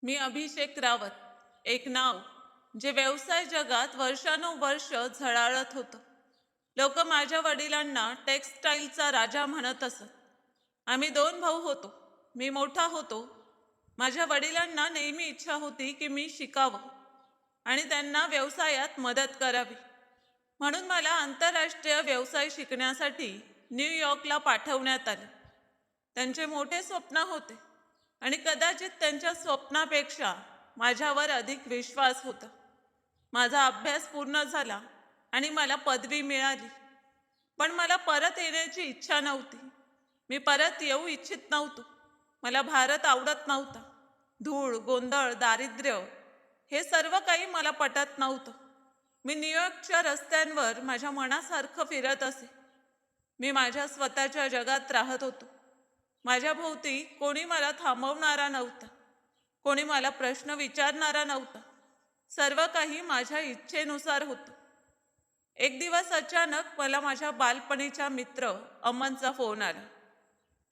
मी अभिषेक रावत, एक नाव जे व्यवसाय जगात वर्षानुवर्ष झळाळत होतं. लोक माझ्या वडिलांना टेक्स्टाईलचा राजा म्हणत असत. आम्ही दोन भाऊ होतो. मी मोठा होतो. माझ्या वडिलांना नेहमी इच्छा होती की मी शिकावं आणि त्यांना व्यवसायात मदत करावी. म्हणून मला आंतरराष्ट्रीय व्यवसाय शिकण्यासाठी न्यूयॉर्कला पाठवण्यात आले. त्यांचे मोठे स्वप्न होते आणि कदाचित त्यांच्या स्वप्नापेक्षा माझ्यावर अधिक विश्वास होता. माझा अभ्यास पूर्ण झाला आणि मला पदवी मिळाली. पण मला परत येण्याची इच्छा नव्हती. मी परत येऊ इच्छित नव्हतो. मला भारत आवडत नव्हता. धूळ, गोंधळ, दारिद्र्य हे सर्व काही मला पटत नव्हतं. मी न्यूयॉर्कच्या रस्त्यांवर माझ्या मनासारखं फिरत असे. मी माझ्या स्वतःच्या जगात राहत होतो. माझ्या भोवती कोणी मला थांबवणारा नव्हता. कोणी मला प्रश्न विचारणारा नव्हता. सर्व काही माझ्या इच्छेनुसार होतं. एक दिवस अचानक मला माझ्या बालपणीच्या मित्र अमनचा फोन आला.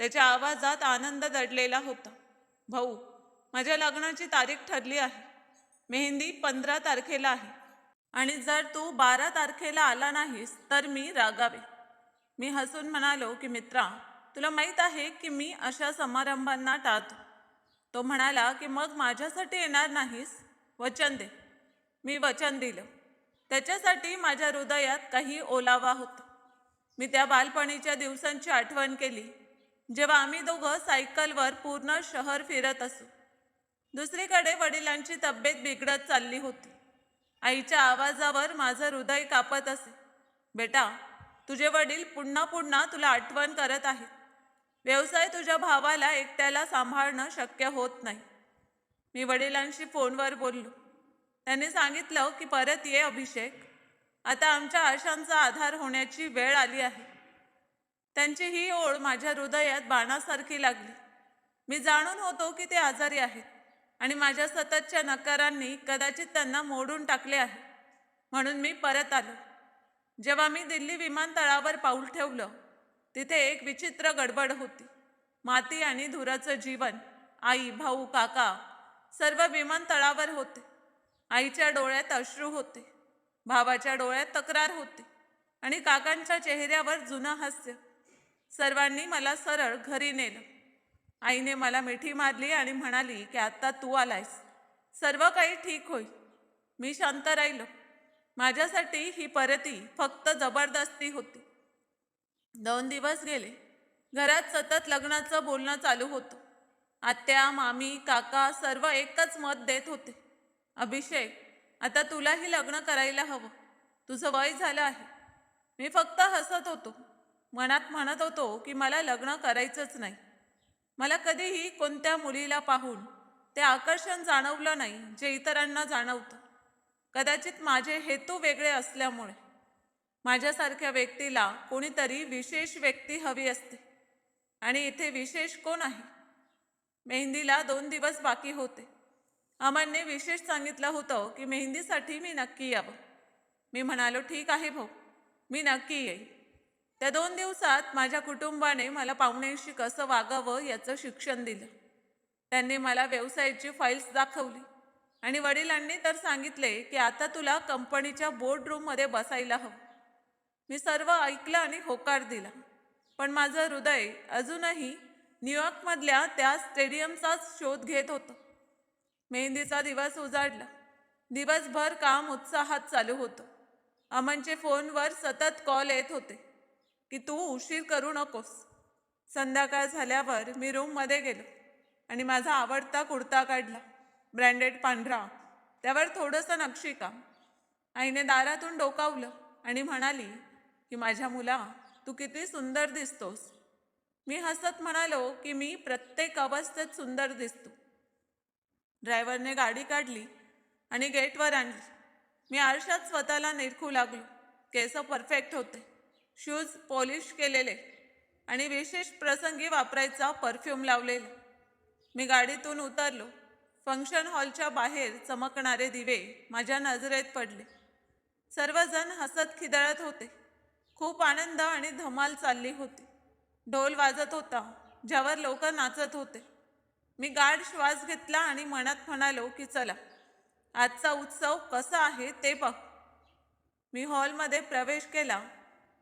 त्याच्या आवाजात आनंद दडलेला होता. भाऊ, माझ्या लग्नाची तारीख ठरली आहे. मेहंदी 15 तारखेला आहे आणि जर तू 12 तारखेला आला नाहीस तर मी रागावे. मी हसून म्हणालो की मित्रा, तुला माहीत आहे की मी अशा समारंभांना टाळतो. तो म्हणाला की मग माझ्यासाठी येणार नाहीस? वचन दे. मी वचन दिलं. त्याच्यासाठी माझ्या हृदयात काही ओलावा होता. मी त्या बालपणीच्या दिवसांची आठवण केली, जेव्हा आम्ही दोघं सायकलवर पूर्ण शहर फिरत असू. दुसरीकडे वडिलांची तब्येत बिघडत चालली होती. आईच्या आवाजावर माझं हृदय कापत असे. बेटा, तुझे वडील पुन्हा पुन्हा तुला आठवण करत आहेत. व्यवसाय तुझ्या भावाला एकट्याला सांभाळणं शक्य होत नाही. मी वडिलांशी फोनवर बोललो. त्यांनी सांगितलं की परत ये अभिषेक. आता आमच्या आशांचा आधार होण्याची वेळ आली आहे. त्यांची ही ओळ माझ्या हृदयात बाणासारखी लागली. मी जाणून होतो की ते आजारी आहेत आणि माझ्या सततच्या नकारांनी कदाचित त्यांना मोडून टाकले आहे. म्हणून मी परत आलो. जेव्हा मी दिल्ली विमानतळावर पाऊल ठेवलं, तिथे एक विचित्र गडबड होती. माती आणि धुराचं जीवन. आई, भाऊ, काका सर्व विमानतळावर होते. आईच्या डोळ्यात अश्रू होते. भावाच्या डोळ्यात तक्रार होती आणि काकांच्या चेहऱ्यावर जुनं हास्य. सर्वांनी मला सरळ घरी नेलं. आईने मला मिठी मारली आणि म्हणाली की आता तू आलायस, सर्व काही ठीक होईल. मी शांत राहिलो. माझ्यासाठी ही परती फक्त जबरदस्ती होती. 2 दिवस गेले. घरात सतत लग्नाचं बोलणं चालू होतं. आत्या, मामी, काका सर्व एकच मत देत होते. अभिषेक, आता तुलाही लग्न करायला हवं. तुझं वय झालं आहे. मी फक्त हसत होतो. मनात म्हणत होतो की मला लग्न करायचंच नाही. मला कधीही कोणत्या मुलीला पाहून ते आकर्षण जाणवलं नाही जे इतरांना जाणवतं. कदाचित माझे हेतू वेगळे असल्यामुळे. माझ्यासारख्या व्यक्तीला कोणीतरी विशेष व्यक्ती हवी असते. आणि इथे विशेष कोण आहे? मेहंदीला 2 दिवस बाकी होते. अमनने विशेष सांगितलं होतं की मेहंदीसाठी मी नक्की यावं. मी म्हणालो, ठीक आहे भाऊ, मी नक्की येईन. त्या 2 दिवसात माझ्या कुटुंबाने मला पाहुण्यांशी कसं वागावं याचं शिक्षण दिलं. त्यांनी मला व्यवसायाची फाईल्स दाखवली आणि वडिलांनी तर सांगितले की आता तुला कंपनीच्या बोर्डरूममध्ये बसायला हवं. मी सर्व ऐकलं आणि होकार दिला. पण माझं हृदय अजूनही न्यूयॉर्कमधल्या त्या स्टेडियमचाच शोध घेत होतं. मेहंदीचा दिवस उजाडला. दिवसभर काम उत्साहात चालू होतं. अमनचे फोनवर सतत कॉल येत होते की तू उशीर करू नकोस. संध्याकाळ झाल्यावर मी रूममध्ये गेलो आणि माझा आवडता कुर्ता काढला. ब्रँडेड पांढरा, त्यावर थोडंसं नक्षीकाम. आईने दारातून डोकावलं आणि म्हणाली की माझ्या मुला, तू किती सुंदर दिसतोस. मी हसत म्हणालो की मी प्रत्येक अवस्थेत सुंदर दिसतो. ड्रायव्हरने गाडी काढली आणि गेटवर आणली. मी आरशात स्वतःला निरखू लागलो. केस परफेक्ट होते, शूज पॉलिश केलेले आणि विशेष प्रसंगी वापरायचा परफ्यूम लावलेला. मी गाडीतून उतरलो. फंक्शन हॉलच्या बाहेर चमकणारे दिवे माझ्या नजरेत पडले. सर्वजण हसत खिदळत होते. खूप आनंद आणि धमाल चालली होती. ढोल वाजत होता, ज्यावर लोक नाचत होते. मी गाढ श्वास घेतला आणि मनात म्हणालो की चला, आजचा उत्सव कसा आहे ते बघ. मी हॉलमध्ये प्रवेश केला,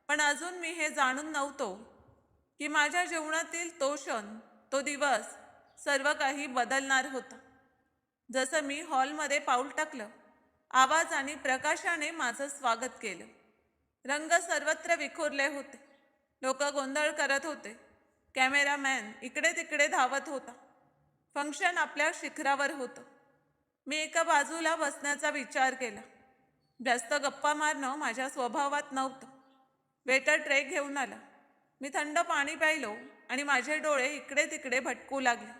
पण अजून मी हे जाणून नव्हतो की माझ्या जीवनातील तो क्षण, तो दिवस, सर्व काही बदलणार होता. जसं मी हॉलमध्ये पाऊल टाकलं, आवाज आणि प्रकाशाने माझं स्वागत केलं. रंग सर्वत्र विखुरले होते. लोक गोंधळ करत होते. कॅमेरामॅन इकडे तिकडे धावत होता. फंक्शन आपल्या शिखरावर होतं. मी एका बाजूला बसण्याचा विचार केला. जास्त गप्पा मारणं माझ्या स्वभावात नव्हतं. वेटर ट्रे घेऊन आला. मी थंड पाणी प्यायलो आणि माझे डोळे इकडे तिकडे भटकू लागले.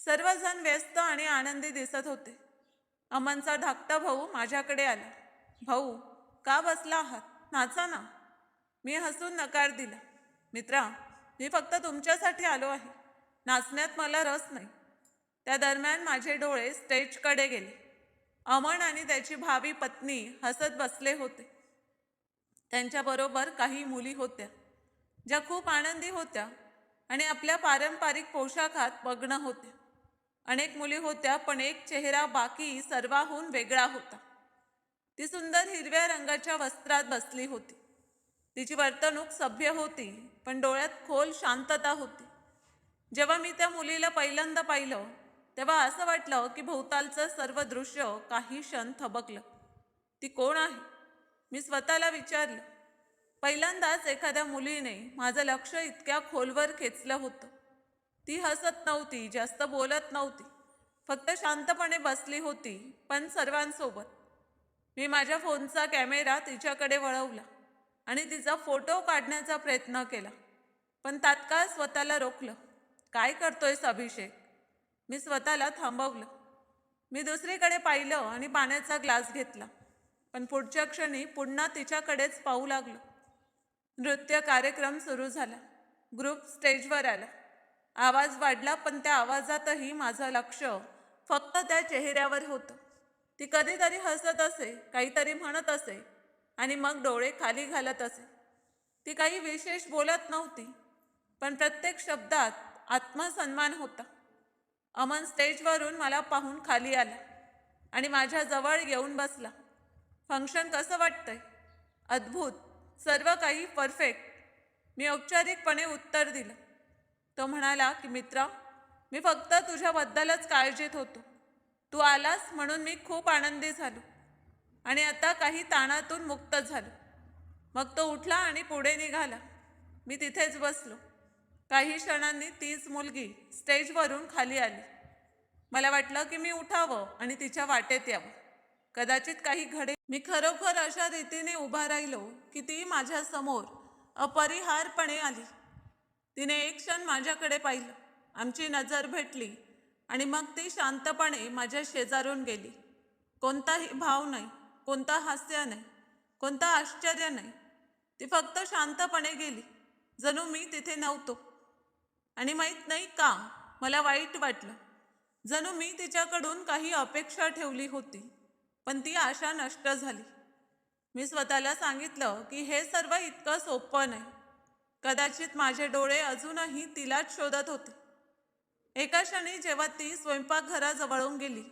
सर्वजण व्यस्त आणि आनंदी दिसत होते. अमनचा धाकटा भाऊ माझ्याकडे आला. भाऊ, का बसला आहात? नाचा ना. मी हसून नकार दिला. मित्रा, मी फक्त तुमच्यासाठी आलो आहे. नाचण्यात मला रस नाही. त्या दरम्यान माझे डोळे स्टेजकडे गेले. अमन आणि त्याची भावी पत्नी हसत बसले होते. त्यांच्याबरोबर काही मुली होत्या, ज्या खूप आनंदी होत्या आणि आपल्या पारंपरिक पोशाखात मग्न होत्या. अनेक मुली होत्या, पण एक चेहरा बाकी सर्वाहून वेगळा होता. ती सुंदर हिरव्या रंगाच्या वस्त्रात बसली होती. तिची वर्तणूक सभ्य होती, पण डोळ्यात खोल शांतता होती. जेव्हा मी त्या मुलीला पहिल्यांदा पाहिलं, तेव्हा असं वाटलं की भोवतालचं सर्व दृश्य काही क्षण थबकलं. ती कोण आहे? मी स्वतःला विचारलं. पहिल्यांदाच एखाद्या मुलीने माझं लक्ष इतक्या खोलवर खेचलं होतं. ती हसत नव्हती, जास्त बोलत नव्हती, फक्त शांतपणे बसली होती, पण सर्वांसोबत. मी माझ्या फोनचा कॅमेरा तिच्याकडे वळवला आणि तिचा फोटो काढण्याचा प्रयत्न केला, पण तात्काळ स्वतःला रोखलं. काय करतोयस अभिषेक? मी स्वतःला थांबवलं. मी दुसरीकडे पाहिलं आणि पाण्याचा ग्लास घेतला, पण पुढच्या क्षणी पुन्हा तिच्याकडेच पाहू लागलो. नृत्य कार्यक्रम सुरू झाला. ग्रुप स्टेजवर आला. आवाज वाढला, पण त्या आवाजातही माझं लक्ष फक्त त्या चेहऱ्यावर होतं. ती कधीतरी हसत असे, काहीतरी म्हणत असे आणि मग डोळे खाली घालत असे. ती काही विशेष बोलत नव्हती, पण प्रत्येक शब्दात आत्मसन्मान होता. अमन स्टेजवरून मला पाहून खाली आला आणि माझ्या जवळ येऊन बसला. फंक्शन कसं वाटतंय? अद्भुत, सर्व काही परफेक्ट. मी औपचारिकपणे उत्तर दिलं. तो म्हणाला की मित्रा, मी फक्त तुझ्याबद्दलच काळजीत होतो. तू आलास म्हणून मी खूप आनंदी झालो आणि आता काही ताणातून मुक्त झालो. मग तो उठला आणि पुढे निघाला. मी तिथेच बसलो. काही क्षणांनी तीच मुलगी स्टेजवरून खाली आली. मला वाटलं की मी उठावं आणि तिच्या वाटेत यावं. कदाचित काही घडे. मी खरोखर अशा रीतीने उभा राहिलो की ती माझ्या समोर अपरिहारपणे आली. तिने एक क्षण माझ्याकडे पाहिलं. आमची नजर भेटली आणि मग ती शांतपणे माझ्या शेजारून गेली. कोणताही भाव नाही, कोणता हास्य नाही, कोणता आश्चर्य नाही. ती फक्त शांतपणे गेली, जणू मी तिथे नव्हतो. आणि माहीत नाही का, मला वाईट वाटलं. जणू मी तिच्याकडून काही अपेक्षा ठेवली होती, पण ती आशा नष्ट झाली. मी स्वतःला सांगितलं की हे सर्व इतकं सोपं नाही. कदाचित माझे डोळे अजूनही तिलाच शोधत होते. एका क्षणी जेव्हा ती स्वयंपाकघराजवळून गेली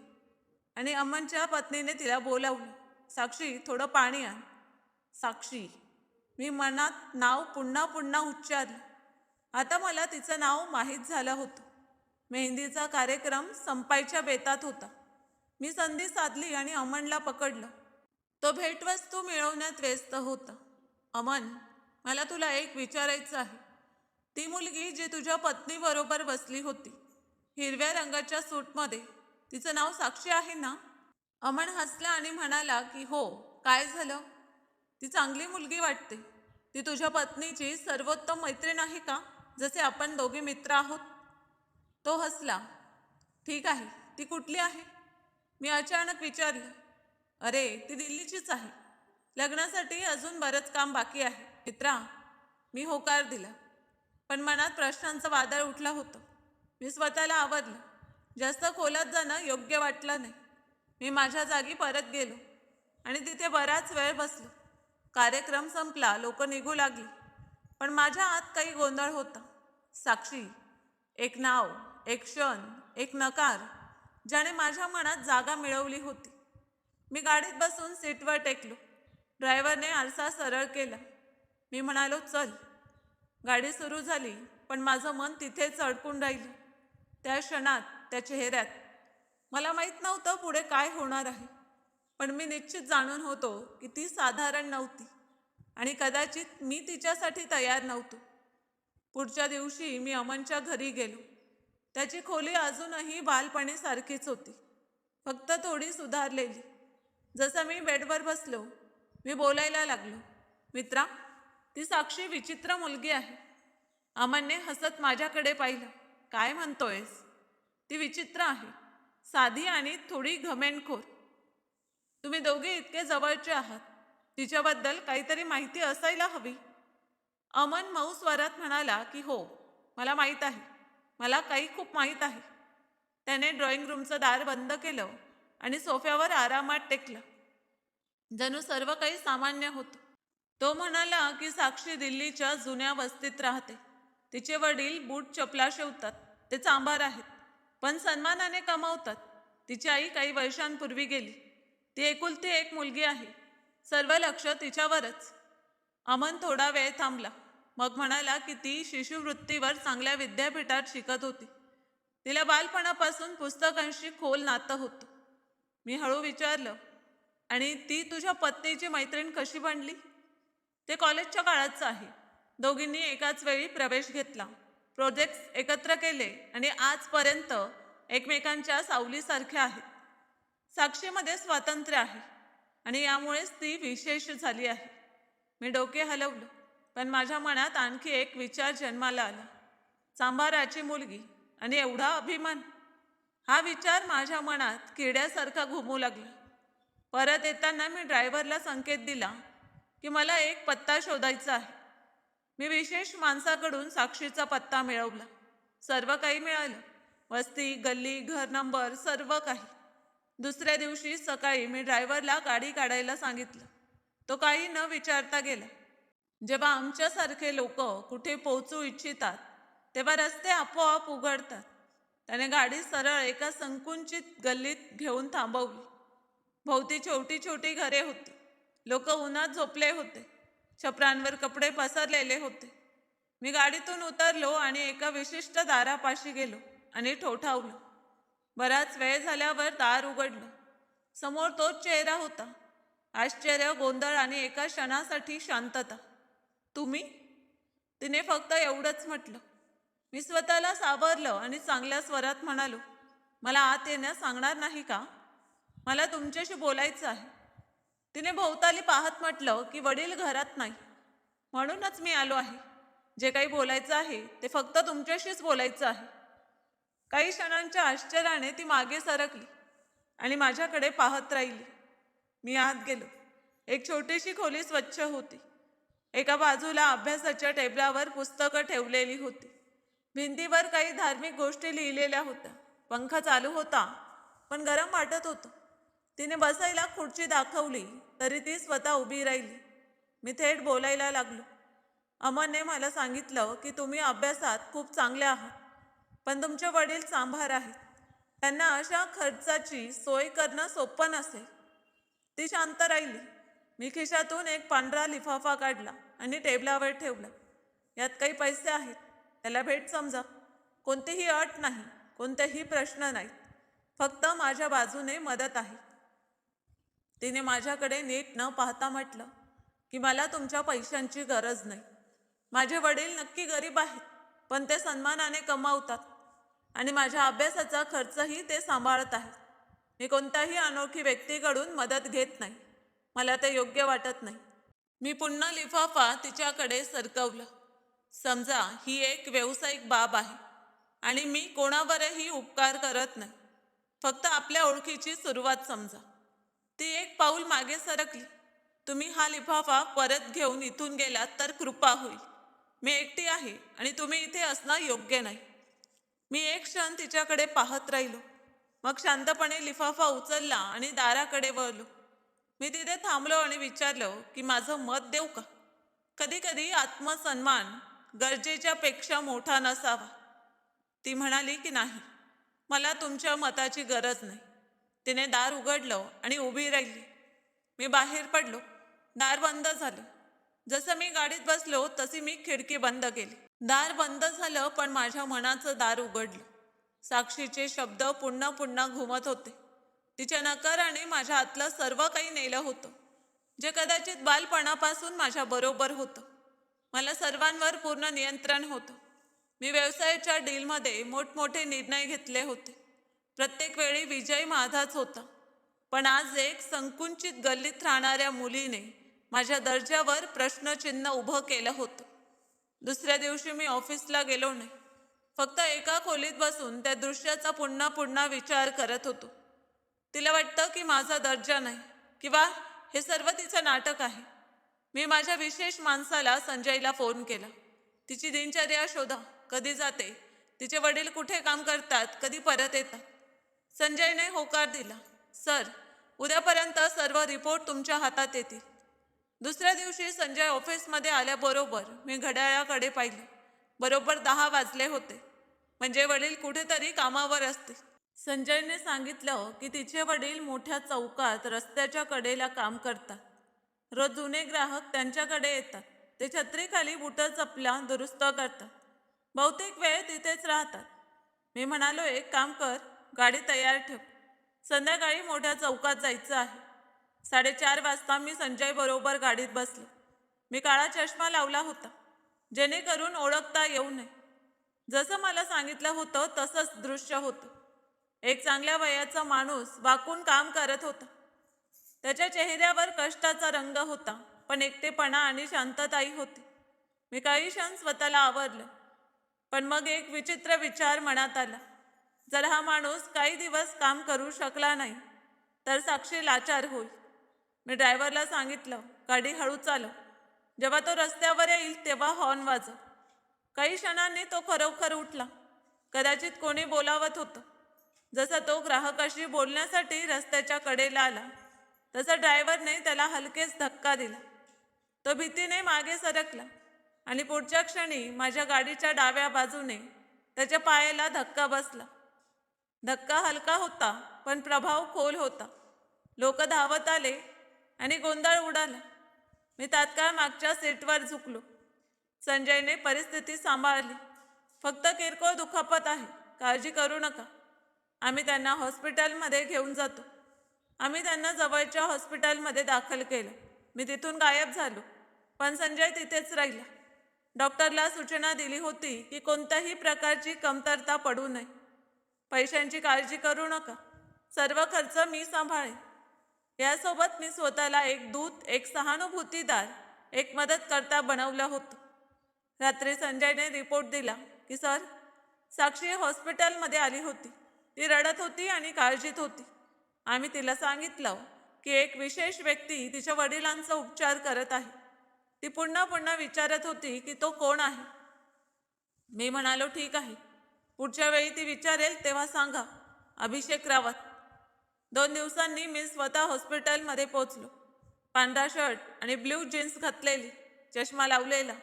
आणि अमनच्या पत्नीने तिला बोलावलं, साक्षी, थोडं पाणी आण. साक्षी, मी मनात नाव पुन्हा पुन्हा उच्चारलं. आता मला तिचं नाव माहीत झालं होतं. मेहंदीचा कार्यक्रम संपायच्या बेतात होता. मी संधी साधली आणि अमनला पकडलं. तो भेटवस्तू मिळवण्यात व्यस्त होता. अमन, मला तुला एक विचारायचं आहे. ती मुलगी जी तुझ्या पत्नीबरोबर बसली होती, हिरव्या रंगाच्या सूटमध्ये, तिचं नाव साक्षी आहे ना? अमन हसला आणि म्हणाला की हो. काय झालं? ती चांगली मुलगी वाटते. ती तुझ्या पत्नीची सर्वोत्तम मैत्रीण आहे का, जसे आपण दोघे मित्र आहोत? तो हसला. ठीक आहे, ती कुठली आहे? मी अचानक विचारलं. अरे, ती दिल्लीचीच आहे. लग्नासाठी अजून बरंच काम बाकी आहे मित्रा. मी होकार दिला, पण मनात प्रश्नांचं वादळ उठलं होतं. मी स्वतःला आवरलं. जास्त खोलात जाणं योग्य वाटलं नाही. मी माझ्या जागी परत गेलो आणि तिथे बराच वेळ बसलो. कार्यक्रम संपला, लोक निघू लागली, पण माझ्या आत काही गोंधळ होता. साक्षी, एक नाव, एक क्षण, एक नकार ज्याने माझ्या मनात जागा मिळवली होती. मी गाडीत बसून सीटवर टेकलो. ड्रायव्हरने आरसा सरळ केला. मी म्हणालो, चल. गाडी सुरू झाली, पण माझं मन तिथेच अडकून राहिलं. त्या क्षणात, त्या चेहऱ्यात. मला माहीत नव्हतं पुढे काय होणार आहे, पण मी निश्चित जाणून होतो की ती साधारण नव्हती आणि कदाचित मी तिच्यासाठी तयार नव्हतो. पुढच्या दिवशी मी अमनच्या घरी गेलो. त्याची खोली अजूनही बालपणीसारखीच होती, फक्त थोडी सुधारलेली. जसं मी बेडवर बसलो, मी बोलायला लागलो. मित्रा, ती साक्षी विचित्र मुलगी आहे. अमनने हसत माझ्याकडे पाहिलं. काय म्हणतोयस? ती विचित्र आहे, साधी आणि थोडी घमेंडखोर. तुम्ही दोघे इतके जवळचे आहात, तिच्याबद्दल काहीतरी माहिती असायला हवी. अमन मऊ स्वरात म्हणाला की हो, मला माहीत आहे. मला काही खूप माहीत आहे. त्याने ड्रॉइंग रूमचं दार बंद केलं आणि सोफ्यावर आरामात टेकला. जणू सर्व काही सामान्य होतं. तो म्हणाला की साक्षी दिल्लीच्या जुन्या वस्तीत राहते. तिचे वडील बूट चपला शिवतात. ते चांभार आहेत, पण सन्मानाने कमावतात. तिची आई काही वर्षांपूर्वी गेली. ती एकुलती एक मुलगी आहे. सर्व लक्ष तिच्यावरच. अमन थोडा वेळ थांबला, मग म्हणाला की ती शिष्यवृत्तीवर चांगल्या विद्यापीठात शिकत होती. तिला बालपणापासून पुस्तकांशी खोल नातं होतं. मी हळू विचारलं, आणि ती तुझ्या पत्नीची मैत्रीण कशी बनली? ते कॉलेजच्या काळाचं आहे. दोघींनी एकाच वेळी प्रवेश घेतला, प्रोजेक्ट्स एकत्र केले आणि आजपर्यंत एकमेकांच्या सावलीसारख्या आहेत. साक्षीमध्ये स्वातंत्र्य आहे आणि यामुळेच ती विशेष झाली आहे. मी डोके हलवलं, पण माझ्या मनात आणखी एक विचार जन्माला आला. चांभाराची मुलगी आणि एवढा अभिमान. हा विचार माझ्या मनात किड्यासारखा घुमू लागला. परत येताना मी ड्रायव्हरला संकेत दिला की मला एक पत्ता शोधायचा आहे. मी विशेष माणसाकडून साक्षीचा पत्ता मिळवला. सर्व काही मिळालं, वस्ती, गल्ली, घर नंबर, सर्व काही. दुसऱ्या दिवशी सकाळी मी ड्रायव्हरला गाडी काढायला सांगितलं. तो काही न विचारता गेला. जेव्हा आमच्यासारखे लोक कुठे पोहोचू इच्छितात, तेव्हा रस्ते आपोआप उघडतात. त्याने गाडी सरळ एका संकुचित गल्लीत घेऊन थांबवली. भोवती छोटी छोटी घरे होती. लोक उन्हात झोपले होते. छपरांवर कपडे पसरलेले होते. मी गाडीतून उतरलो आणि एका विशिष्ट दारापाशी गेलो आणि ठोठावलो. बराच वेळ झाल्यावर दार उघडलं. समोर तोच चेहरा होता. आश्चर्य, गोंधळ आणि एका क्षणासाठी शांतता. तुम्ही? तिने फक्त एवढंच म्हटलं. मी स्वतःला सावरलं आणि चांगल्या स्वरात म्हणालो, मला आत येण्यास सांगणार नाही का? मला तुमच्याशी बोलायचं आहे. तिने भोवताली पाहत म्हटलं की वडील घरात नाही, म्हणूनच मी आलो आहे. जे काही बोलायचं आहे ते फक्त तुमच्याशीच बोलायचं आहे. काही क्षणांच्या आश्चर्याने ती मागे सरकली आणि माझ्याकडे पाहत राहिली. मी आत गेलो. एक छोटीशी खोली स्वच्छ होती. एका बाजूला अभ्यासाच्या टेबलावर पुस्तकं ठेवलेली होती. भिंतीवर काही धार्मिक गोष्टी लिहिलेल्या होत्या. पंखा चालू होता, पण गरम वाटत होतं. तिने बसायला खुर्ची दाखवली, तरी ती स्वतः उभी राहिली. मी थेट बोलायला लागलो. अमनने मला सांगितलं की तुम्ही अभ्यासात खूप चांगले आहात, पण तुमचे वडील चांभार आहेत. त्यांना अशा खर्चाची सोय करणं सोपं नसेल. ती शांत राहिली. मी खिशातून एक पांढरा लिफाफा काढला आणि टेबलावर ठेवला. यात काही पैसे आहेत. त्याला भेट समजा. कोणतीही अट नाही, कोणतेही प्रश्न नाहीत. फक्त माझ्या बाजूने मदत आहे. तिने माझ्याकडे नीट न पाहता म्हटलं की मला तुमच्या पैशांची गरज नाही. माझे वडील नक्की गरीब आहेत, पण ते सन्मानाने कमावतात आणि माझ्या अभ्यासाचा खर्चही ते सांभाळत आहेत. मी कोणत्याही अनोळखी व्यक्तीकडून मदत घेत नाही. मला ते योग्य वाटत नाही. मी पुन्हा लिफाफा तिच्याकडे सरकवला. समजा, ही एक व्यावसायिक बाब आहे आणि मी कोणावरही उपकार करत नाही. फक्त आपल्या ओळखीची सुरुवात समजा. ती एक पाऊल मागे सरकली. तुम्ही हा लिफाफा परत घेऊन इथून गेलात तर कृपा होईल. मी एकटी आहे आणि तुम्ही इथे असणं योग्य नाही. मी एक क्षण तिच्याकडे पाहत राहिलो. मग शांतपणे लिफाफा उचलला आणि दाराकडे वळलो. मी तिथे थांबलो आणि विचारलं की माझं मत देऊ का? कधी कधी आत्मसन्मान गरजेच्या पेक्षा मोठा नसावा. ती म्हणाली की नाही. मला तुमच्या मताची गरज नाही. तिने दार उघडलं आणि उभी राहिली. मी बाहेर पडलो. दार बंद झालं. जसं मी गाडीत बसलो तशी मी खिडकी बंद केली. दार बंद झालं पण माझ्या मनाचं दार उघडलं. साक्षीचे शब्द पुन्हा पुन्हा घुमत होते. तिच्या नकाराने माझ्या आतलं सर्व काही नेलं होतं, जे कदाचित बालपणापासून माझ्या बरोबर होतं. मला सर्वांवर पूर्ण नियंत्रण होतं. मी व्यवसायाच्या डीलमध्ये मोठमोठे निर्णय घेतले होते. प्रत्येक वेळी विजय माझाच होता. पण आज एक संकुचित गल्लीत राहणाऱ्या मुलीने माझ्या दर्जावर प्रश्नचिन्ह उभं केलं होतं. दुसऱ्या दिवशी मी ऑफिसला गेलो नाही. फक्त एका खोलीत बसून त्या दृश्याचा पुन्हा पुन्हा विचार करत होतो. तिला वाटतं की माझा दर्जा नाही, किंवा हे सर्व तिचं नाटक आहे. मी माझ्या विशेष माणसाला संजयला फोन केला. तिची दिनचर्या शोधा, कधी जाते, तिचे वडील कुठे काम करतात, कधी परत येतात. संजयने होकार दिला. सर, उद्यापर्यंत सर्व रिपोर्ट तुमच्या हातात येतील. दुसऱ्या दिवशी संजय ऑफिसमध्ये आल्याबरोबर मी घड्याळाकडे पाहिलं. बरोबर 10 वाजले होते. म्हणजे वडील कुठेतरी कामावर असतील. संजयने सांगितलं की तिचे वडील मोठ्या चौकात रस्त्याच्या कडेला काम करतात. रोज जुने ग्राहक त्यांच्याकडे येतात. ते छत्रीखाली बुटं चपला दुरुस्त करतात. बहुतेक वेळ तिथेच राहतात. मी म्हणालो, एक काम कर, गाडी तयार ठेव, संध्याकाळी मोठ्या चौकात जायचं आहे. 4:30 वाजता मी संजय बरोबर गाडीत बसलो. मी काळा चष्मा लावला होता, जेणेकरून ओळखता येऊ नये. जसं मला सांगितलं होतं तसंच दृश्य होतं. एक चांगल्या वयाचा माणूस वाकून काम करत होता. त्याच्या चेहऱ्यावर कष्टाचा रंग होता, पण एकटेपणा आणि शांतताही होती. मी काही क्षण स्वतःला आवरलं. पण मग एक विचित्र विचार मनात आला. जर हा माणूस काही दिवस काम करू शकला नाही तर साक्षी लाचार होईल. मी ड्रायव्हरला सांगितलं, गाडी हळू चालव. जेव्हा तो रस्त्यावर येईल तेव्हा हॉर्न वाजव. काही क्षणांनी तो खरोखर उठला. कदाचित कोणी बोलावत होतं. जसा तो ग्राहकाशी बोलण्यासाठी रस्त्याच्या कडेला आला, तसा ड्रायव्हरने त्याला हलकेच धक्का दिला. तो भीतीने मागे सरकला आणि पुढच्या क्षणी माझ्या गाडीच्या डाव्या बाजूने त्याच्या पायाला धक्का बसला. धक्का हलका होता, पण प्रभाव खोल होता. लोक धावत आले आणि गोंधळ उडाला. मी तात्काळ मागच्या सीटवर झुकलो. संजयने परिस्थिती सांभाळली. फक्त किरकोळ दुखापत आहे, काळजी करू नका, आम्ही त्यांना हॉस्पिटलमध्ये घेऊन जातो. आम्ही त्यांना जवळच्या हॉस्पिटलमध्ये दाखल केलं. मी तिथून गायब झालो, पण संजय तिथेच राहिला. डॉक्टरला सूचना दिली होती की कोणत्याही प्रकारची कमतरता पडू नये. पैशांची काळजी करू नका, सर्व खर्च मी सांभाळेन. यासोबत मी स्वतःला एक दूत, एक सहानुभूतीदार, एक मदतकर्ता बनवलं होतं. रात्री संजयने रिपोर्ट दिला की सर, साक्षी हॉस्पिटलमध्ये आली होती. ती रडत होती आणि काळजीत होती. आम्ही तिला सांगितलं की एक विशेष व्यक्ती तिच्या वडिलांचा उपचार करत आहे. ती पुन्हा पुन्हा विचारत होती की तो कोण आहे. मी म्हणालो, ठीक आहे, पुढच्या वेळी ती विचारेल तेव्हा सांगा, अभिषेक रावत. 2 दिवसांनी मी स्वतः हॉस्पिटलमध्ये पोचलो. पांढरा शर्ट आणि ब्ल्यू जीन्स घातलेली, चष्मा लावलेला,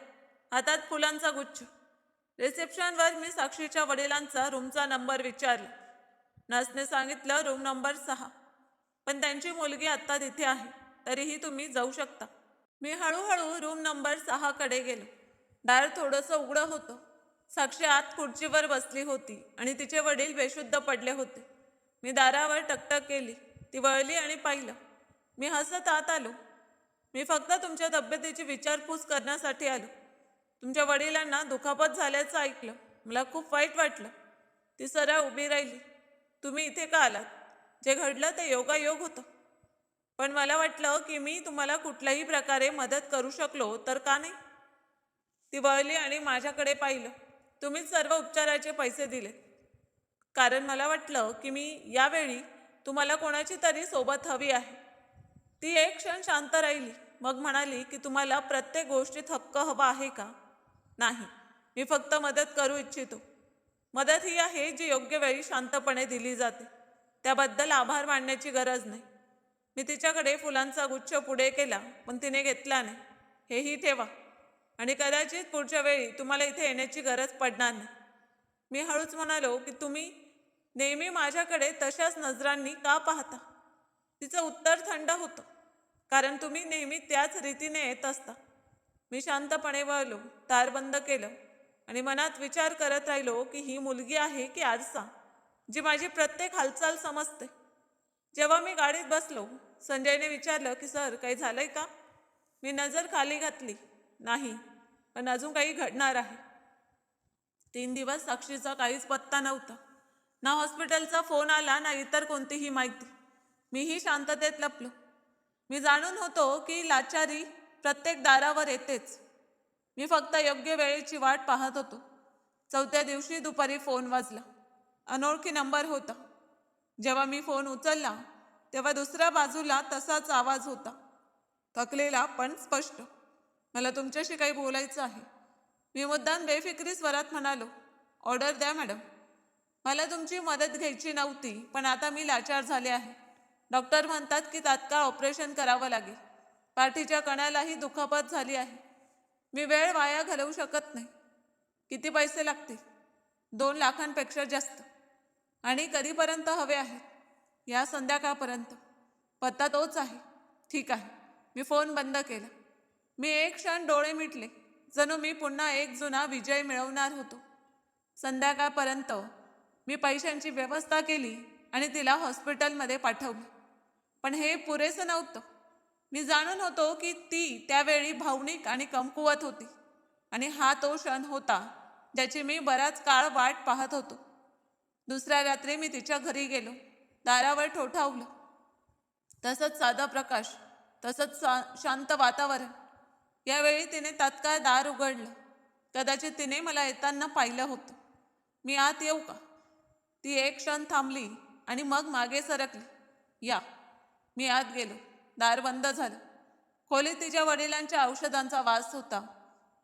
हातात फुलांचा गुच्छ. रिसेप्शनवर मी साक्षीच्या वडिलांचा रूमचा नंबर विचारला. नर्सने सांगितलं रूम नंबर 6, पण त्यांची मुलगी आत्ता तिथे आहे, तरीही तुम्ही जाऊ शकता. मी हळूहळू रूम नंबर 6 कडे गेलो. दार थोडंसं उघडं होतं. साक्षी आत खुर्चीवर बसली होती आणि तिचे वडील बेशुद्ध पडले होते. मी दारावर टकटक केली. ती वळली आणि पाहिलं. मी हसत आत आलो. मी फक्त तुमच्या तब्येतीची विचारपूस करण्यासाठी आलो. तुमच्या वडिलांना दुखापत झाल्याचं ऐकलं. मला खूप वाईट वाटलं. ती सरळ उभी राहिली. तुम्ही इथे का आलात? जे घडलं ते योगायोग होतं. पण मला वाटलं की मी तुम्हाला कुठल्याही प्रकारे मदत करू शकलो तर का नाही. ती वळली आणि माझ्याकडे पाहिलं. तुम्हीच सर्व उपचाराचे पैसे दिले, कारण मला वाटलं की मी यावेळी तुम्हाला कोणाची तरी सोबत हवी आहे. ती एक क्षण शांत राहिली. मग म्हणाली की तुम्हाला प्रत्येक गोष्टीत हक्क हवा आहे का? नाही, मी फक्त मदत करू इच्छितो. मदत ही आहे जी योग्य वेळी शांतपणे दिली जाते. त्याबद्दल आभार मानण्याची गरज नाही. मी तिच्याकडे फुलांचा गुच्छ पुढे केला, पण तिने घेतला नाही. हेही ठेवा, आणि कदाचित पुढच्या वेळी तुम्हाला इथे येण्याची गरज पडणार नाही. मी हळूच म्हणालो की तुम्ही नेहमी माझ्याकडे तशाच नजरांनी का पाहता? तिचं उत्तर थंड होतं. कारण तुम्ही नेहमी त्याच रीतीने येत असता. मी शांतपणे वळलो, दार बंद केलं आणि मनात विचार करत राहिलो की ही मुलगी आहे की आरसा, जी माझी प्रत्येक हालचाल समजते. जेव्हा मी गाडीत बसलो, संजयने विचारलं की सर काही झालंय का? मी नजर खाली घातली. नाही, पण अजून काही घडणार आहे. 3 दिवस साक्षीचा काहीच पत्ता नव्हता. ना हॉस्पिटलचा फोन आला, ना इतर कोणतीही माहिती. मीही शांततेत लपलो. मी जाणून होतो की लाचारी प्रत्येक दारावर येतेच. मी फक्त योग्य वेळेची वाट पाहत होतो. 4थ्या दिवशी दुपारी फोन वाजला. अनोळखी नंबर होता. जेव्हा मी फोन उचलला तेव्हा दुसऱ्या बाजूला तसाच आवाज होता, थकलेला पण स्पष्ट. मला तुमच्याशी काही बोलायचं आहे. मी मुद्दाम बेफिक्री स्वरात म्हणालो. ऑर्डर द्या मॅडम. मला तुमची मदत घ्यायची नव्हती, पण आता मी लाचार झाले आहे. डॉक्टर म्हणतात की तात्काळ ऑपरेशन करावं लागेल. पाठीच्या कण्यालाही दुखापत झाली आहे. मी वेळ वाया घालवू शकत नाही. किती पैसे लागतील? 2 लाखांपेक्षा जास्त. आणि कधीपर्यंत हवे आहे? या संध्याकाळपर्यंत. पत्ता तोच आहे. ठीक आहे. मी फोन बंद केला. मी एक क्षण डोळे मिटले, जणू मी पुन्हा एक जुना विजय मिळवणार होतो. संध्याकाळपर्यंत मी पैशांची व्यवस्था केली आणि तिला हॉस्पिटलमध्ये पाठवलं. पण हे पुरेसं नव्हतं. मी जाणून होतो की ती त्यावेळी भावनिक आणि कमकुवत होती. आणि हा तो क्षण होता ज्याची मी बराच काळ वाट पाहत होतो. दुसऱ्या रात्री मी तिच्या घरी गेलो. दारावर ठोठावलं. तसंच साधा प्रकाश, तसंच शांत वातावरण. यावेळी तिने तात्काळ दार उघडलं. कदाचित तिने मला येताना पाहिलं होतं. मी आत येऊ का? ती एक क्षण थांबली आणि मग मागे सरकली. या. मी आत गेलो. दार बंद झालं. खोलीत तिच्या वडिलांच्या औषधांचा वास होता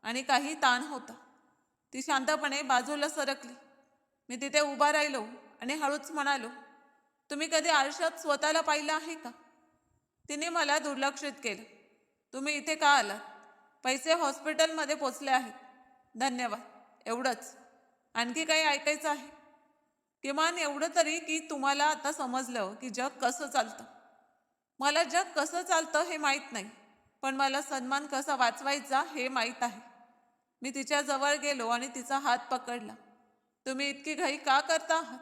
आणि काही ताण होता. ती शांतपणे बाजूला सरकली. मी तिथे उभा राहिलो आणि हळूच म्हणालो, तुम्ही कधी आयुष्यात स्वतःला पाहिलं आहे का? तिने मला दुर्लक्षित केलं. तुम्ही इथे का आलात? पैसे हॉस्पिटलमध्ये पोचले आहेत. धन्यवाद. एवढंच. आणखी काही ऐकायचं आहे? किमान एवढं तरी की तुम्हाला आता समजलं की जग कसं चालतं. मला जग कसं चालतं हे माहीत नाही, पण मला सन्मान कसा वाचवायचा हे माहीत आहे. मी तिच्या जवळ गेलो आणि तिचा हात पकडला. तुम्ही इतकी घाई का करता आहात?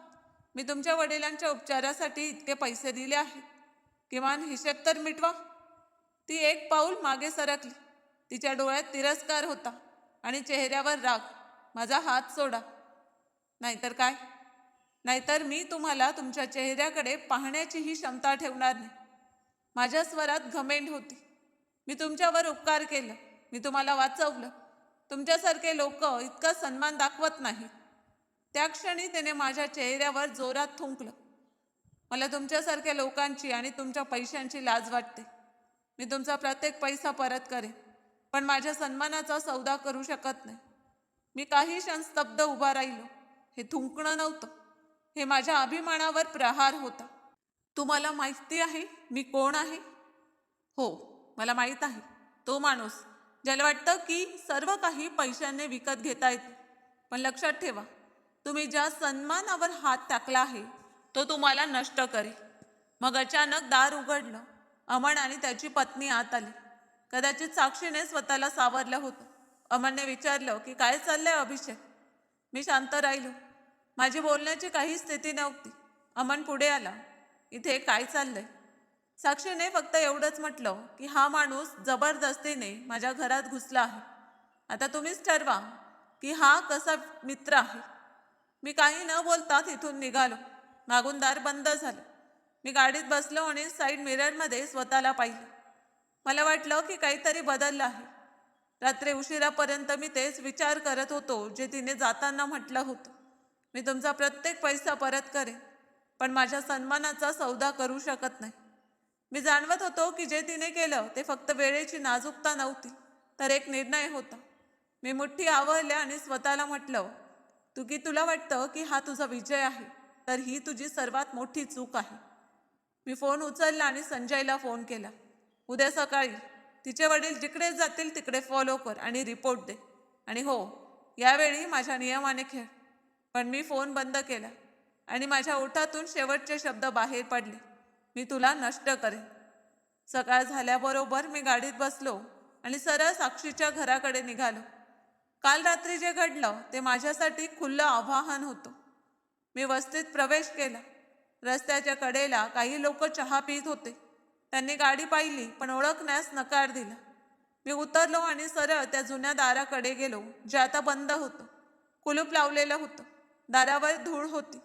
मी तुमच्या वडिलांच्या उपचारासाठी इतके पैसे दिले आहेत. किमान हिशेब तर मिटवा. ती एक पाऊल मागे सरकली. तिच्या डोळ्यात तिरस्कार होता आणि चेहऱ्यावर राग. माझा हात सोडा. नाहीतर काय? नाहीतर मी तुम्हाला तुमच्या चेहऱ्याकडे पाहण्याचीही क्षमता ठेवणार नाही. माझ्या स्वरात घमेंड होती. मी तुमच्यावर उपकार केलं. मी तुम्हाला वाचवलं. तुमच्यासारखे लोक इतका सन्मान दाखवत नाहीत. त्या क्षणी त्याने माझ्या चेहऱ्यावर जोरात थुंकलं. मला तुमच्यासारख्या लोकांची आणि तुमच्या पैशांची लाज वाटते. मी तुमचा प्रत्येक पैसा परत करेन, पण माझ्या सन्मानाचा सौदा करू शकत नाही. मी काही क्षण स्तब्ध उभा राहिलो. हे थुंकणं नव्हतं, हे माझ्या अभिमानावर प्रहार होता. तुम्हाला माहिती आहे मी कोण आहे? हो, मला माहीत आहे. तो माणूस ज्याला वाटतं की सर्व काही पैशाने विकत घेता येते. पण लक्षात ठेवा, तुम्ही ज्या सन्मानावर हात टाकला आहे तो तुम्हाला नष्ट करेल. मग अचानक दार उघडलं. अमन आणि त्याची पत्नी आत आली. कदाचित साक्षीने स्वतःला सावरलं होतं. अमनने विचारलं की काय चाललंय अभिषेक? मी शांत राहिलो. माझी बोलण्याची काही स्थिती नव्हती. अमन पुढे आला. इथे काय चाललंय? साक्षीने फक्त एवढंच म्हटलं की हा माणूस जबरदस्तीने माझ्या घरात घुसला आहे. आता तुम्हीच ठरवा की हा कसा मित्र आहे. मी काही न बोलता तिथून निघालो. मागून दार बंद झालं. मी गाडीत बसलो आणि साईड मिररमध्ये स्वतःला पाहिलं. मला वाटलं की काहीतरी बदललं आहे. रात्री उशिरापर्यंत मी तेच विचार करत होतो जे तिने जाताना म्हटलं होतं. मी तुमचा प्रत्येक पैसा परत करेन, पण माझ्या सन्मानाचा सौदा करू शकत नाही. मी जाणवत होतो की जे तिने केलं ते फक्त वेळेची नाजूकता नव्हती, तर एक निर्णय होता. मी मुठ्ठी आवरल्या आणि स्वतःला म्हटलं, तुला वाटतं की हा तुझा विजय आहे, तर ही तुझी सर्वात मोठी चूक आहे. मी फोन उचलला आणि संजयला फोन केला. उद्या सकाळी तिचे वडील जिकडे जातील तिकडे फॉलो कर आणि रिपोर्ट दे. आणि हो, यावेळी माझ्या नियमाने खेळ. पण मी फोन बंद केला. आणि माझ्या ओठातून शेवटचे शब्द बाहेर पडले, मी तुला नष्ट करेन. सकाळ झाल्याबरोबर मी गाडीत बसलो आणि सरळ साक्षीच्या घराकडे निघालो. काल रात्री जे घडलं ते माझ्यासाठी खुलं आव्हान होतं. मी वस्तीत प्रवेश केला. रस्त्याच्या कडेला काही लोक चहा पित होते. त्यांनी गाडी पाहिली पण ओळखण्यास नकार दिला. मी उतरलो आणि सरळ त्या जुन्या दाराकडे गेलो, जे आता बंद होतं. कुलूप लावलेलं होतं. दारावर धूळ होती.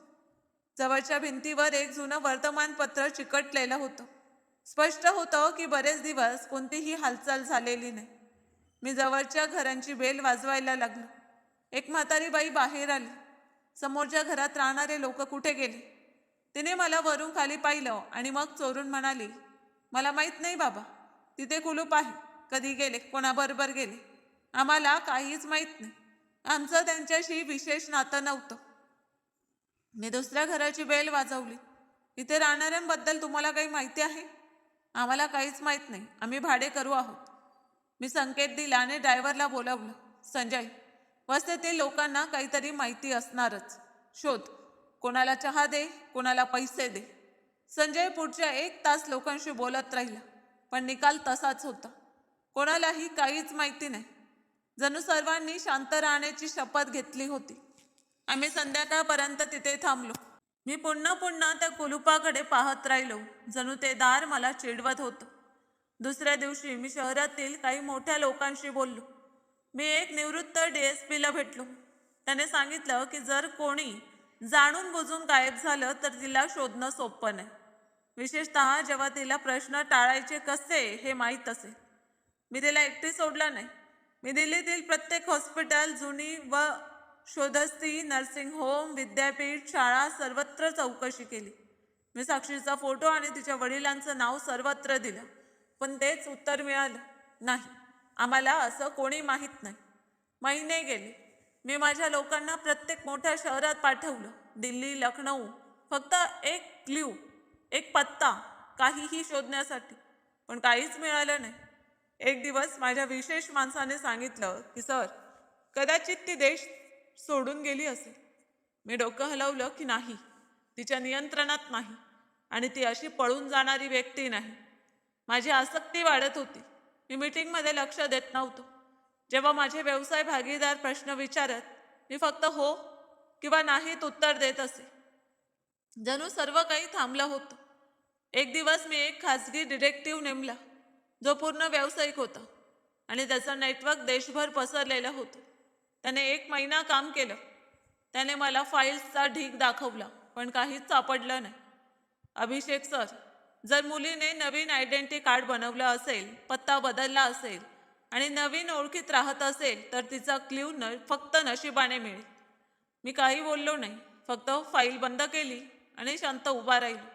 जवळच्या भिंतीवर एक जुनं वर्तमानपत्र चिकटलेलं होतं. स्पष्ट होतं की बरेच दिवस कोणतीही हालचाल झालेली नाही. मी जवळच्या घरांची बेल वाजवायला लागलो. एक म्हातारी बाई बाहेर आली. समोरच्या घरात राहणारे लोक कुठे गेले? तिने मला वरून खाली पाहिलं आणि मग चोरून म्हणाली, मला माहीत नाही बाबा, तिथे कुलूप आहे. कधी गेले, कोणाबरोबर गेले, आम्हाला काहीच माहीत नाही. आमचं त्यांच्याशी विशेष नातं नव्हतं. मी दुसऱ्या घराची बेल वाजवली. इथे राहणाऱ्यांबद्दल तुम्हाला काही माहिती आहे? आम्हाला काहीच माहीत नाही, आम्ही भाडेकरू आहोत. मी संकेत दिला आणि ड्रायव्हरला बोलावलं. संजय, वस्तीतील लोकांना काहीतरी माहिती असणारच. शोध. कोणाला चहा दे, कोणाला पैसे दे. संजय पुढच्या 1 तास लोकांशी बोलत राहिला, पण निकाल तसाच होता. कोणालाही काहीच माहिती नाही. जणू सर्वांनी शांत राहण्याची शपथ घेतली होती. आम्ही संध्याकाळपर्यंत तिथे थांबलो. मी पुन्हा पुन्हा त्या कुलुपाकडे पाहत राहिलो, जणू ते दार मला चिडवत होतं. दुसऱ्या दिवशी मी शहरातील काही मोठ्या लोकांशी बोललो. मी एक निवृत्त DSPला भेटलो. त्याने सांगितलं की जर कोणी जाणून बुजून गायब झालं तर तिला शोधणं सोपं नाही, विशेषतः जेव्हा तिला प्रश्न टाळायचे कसे हे माहीत असेल. मी तिला एकटी सोडलं नाही. मी दिल्लीतील प्रत्येक हॉस्पिटल, जुनी व शोधस्थी, नर्सिंग होम, विद्यापीठ, शाळा सर्वत्र चौकशी केली. मी साक्षीचा फोटो आणि तिच्या वडिलांचं नाव सर्वत्र दिलं, पण तेच उत्तर मिळालं, नाही, आम्हाला असं कोणी माहीत नाही. महिने गेले. मी माझ्या लोकांना प्रत्येक मोठ्या शहरात पाठवलं, दिल्ली, लखनौ, फक्त एक क्ल्यू, एक पत्ता, काहीही शोधण्यासाठी, पण काहीच मिळालं नाही. एक दिवस माझ्या विशेष माणसाने सांगितलं की सर, कदाचित ती देश सोडून गेली असेल. मी डोकं हलवलं की नाही, तिच्या नियंत्रणात नाही आणि ती अशी पळून जाणारी व्यक्ती नाही. माझी आसक्ती वाढत होती. मी मीटिंगमध्ये लक्ष देत नव्हतो. जेव्हा माझे व्यवसाय भागीदार प्रश्न विचारत, मी फक्त हो किंवा नाहीत उत्तर देत असे. जणू सर्व काही थांबलं होतं. एक दिवस मी एक खाजगी डिटेक्टिव्ह नेमला, जो पूर्ण व्यावसायिक होता आणि त्याचं नेटवर्क देशभर पसरलेलं होतं. त्याने 1 महिना काम केलं. त्याने मला फाईल्सचा ढीग दाखवला, पण काहीच सापडलं नाही. अभिषेक सर, जर मुलीने नवीन आयडेंटिटी कार्ड बनवलं असेल, पत्ता बदलला असेल आणि नवीन ओळखीत राहत असेल तर तिचा क्ल्यू फक्त नशिबाने मिळेल. मी काही बोललो नाही, फक्त फाईल बंद केली आणि शांत उभा राहिलो.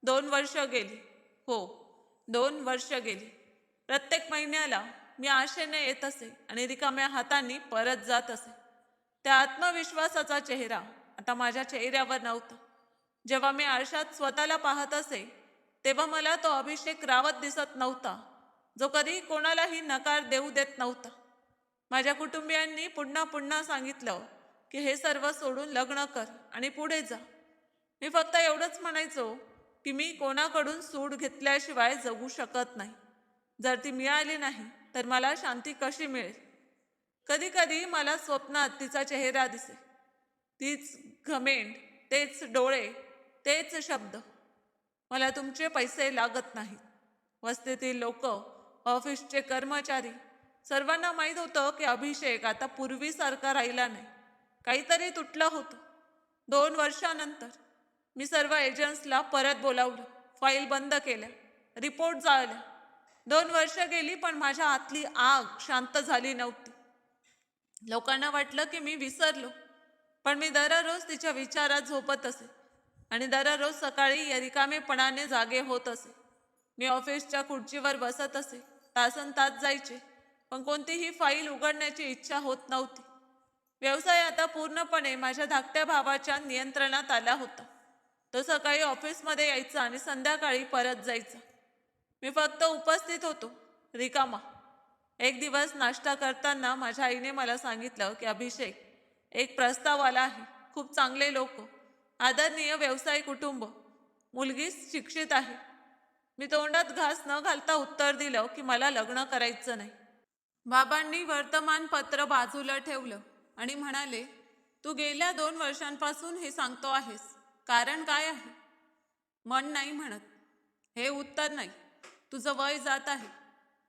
2 वर्ष गेली. हो, 2 वर्ष गेली. प्रत्येक महिन्याला मी आशेने येत असे आणि रिकाम्या हातांनी परत जात असे. त्या आत्मविश्वासाचा चेहरा आता माझ्या चेहऱ्यावर नव्हता. जेव्हा मी आरशात स्वतःला पाहत असे, तेव्हा मला तो अभिषेक रावत दिसत नव्हता, जो कधी कोणालाही नकार देऊ देत नव्हता. माझ्या कुटुंबियांनी पुन्हा पुन्हा सांगितलं की हे सर्व सोडून लग्न कर आणि पुढे जा. मी फक्त एवढंच म्हणायचो की मी कोणाकडून सूड घेतल्याशिवाय जगू शकत नाही. जर ती मिळाली नाही तर मला शांती कशी मिळेल? कधी कधी मला स्वप्नात तिचा चेहरा दिसे. तीच घमेंड, तेच डोळे, तेच शब्द. मला तुमचे पैसे लागत नाहीत. वस्तीतील लोक, ऑफिसचे कर्मचारी, सर्वांना माहीत होतं की अभिषेक आता पूर्वीसारखा राहिला नाही. काहीतरी तुटलं होतं. 2 वर्षानंतर मी सर्व एजंट्सला परत बोलावलं, फाईल बंद केल्या, रिपोर्ट जाळल्या. 2 वर्ष गेली पण माझ्या आतली आग शांत झाली नव्हती. लोकांना वाटलं की मी विसरलो, पण मी दररोज तिच्या विचारात झोपत असे आणि दररोज सकाळी रिकामेपणाने जागे होत असे. मी ऑफिसच्या खुर्चीवर बसत असे, तासनतास जायचे, पण कोणतीही फाईल उघडण्याची इच्छा होत नव्हती. व्यवसाय आता पूर्णपणे माझ्या धाकट्या भावाच्या नियंत्रणात आला होता. तो सकाळी ऑफिसमध्ये यायचा आणि संध्याकाळी परत जायचा. मी फक्त उपस्थित होतो, रिकामा. एक दिवस नाश्ता करताना माझ्या आईने मला सांगितलं की अभिषेक, एक प्रस्ताव आला आहे. खूप चांगले लोक, आदरणीय व्यवसायिक कुटुंब, मुलगी शिक्षित आहे. मी तोंडात घास न घालता उत्तर दिलं की मला लग्न करायचं नाही. बाबांनी वर्तमानपत्र बाजूला ठेवलं आणि म्हणाले, तू गेल्या 2 वर्षांपासून हे सांगतो आहेस, कारण काय आहे? मन नाही म्हणत. हे उत्तर नाही. तुझं वय जात आहे.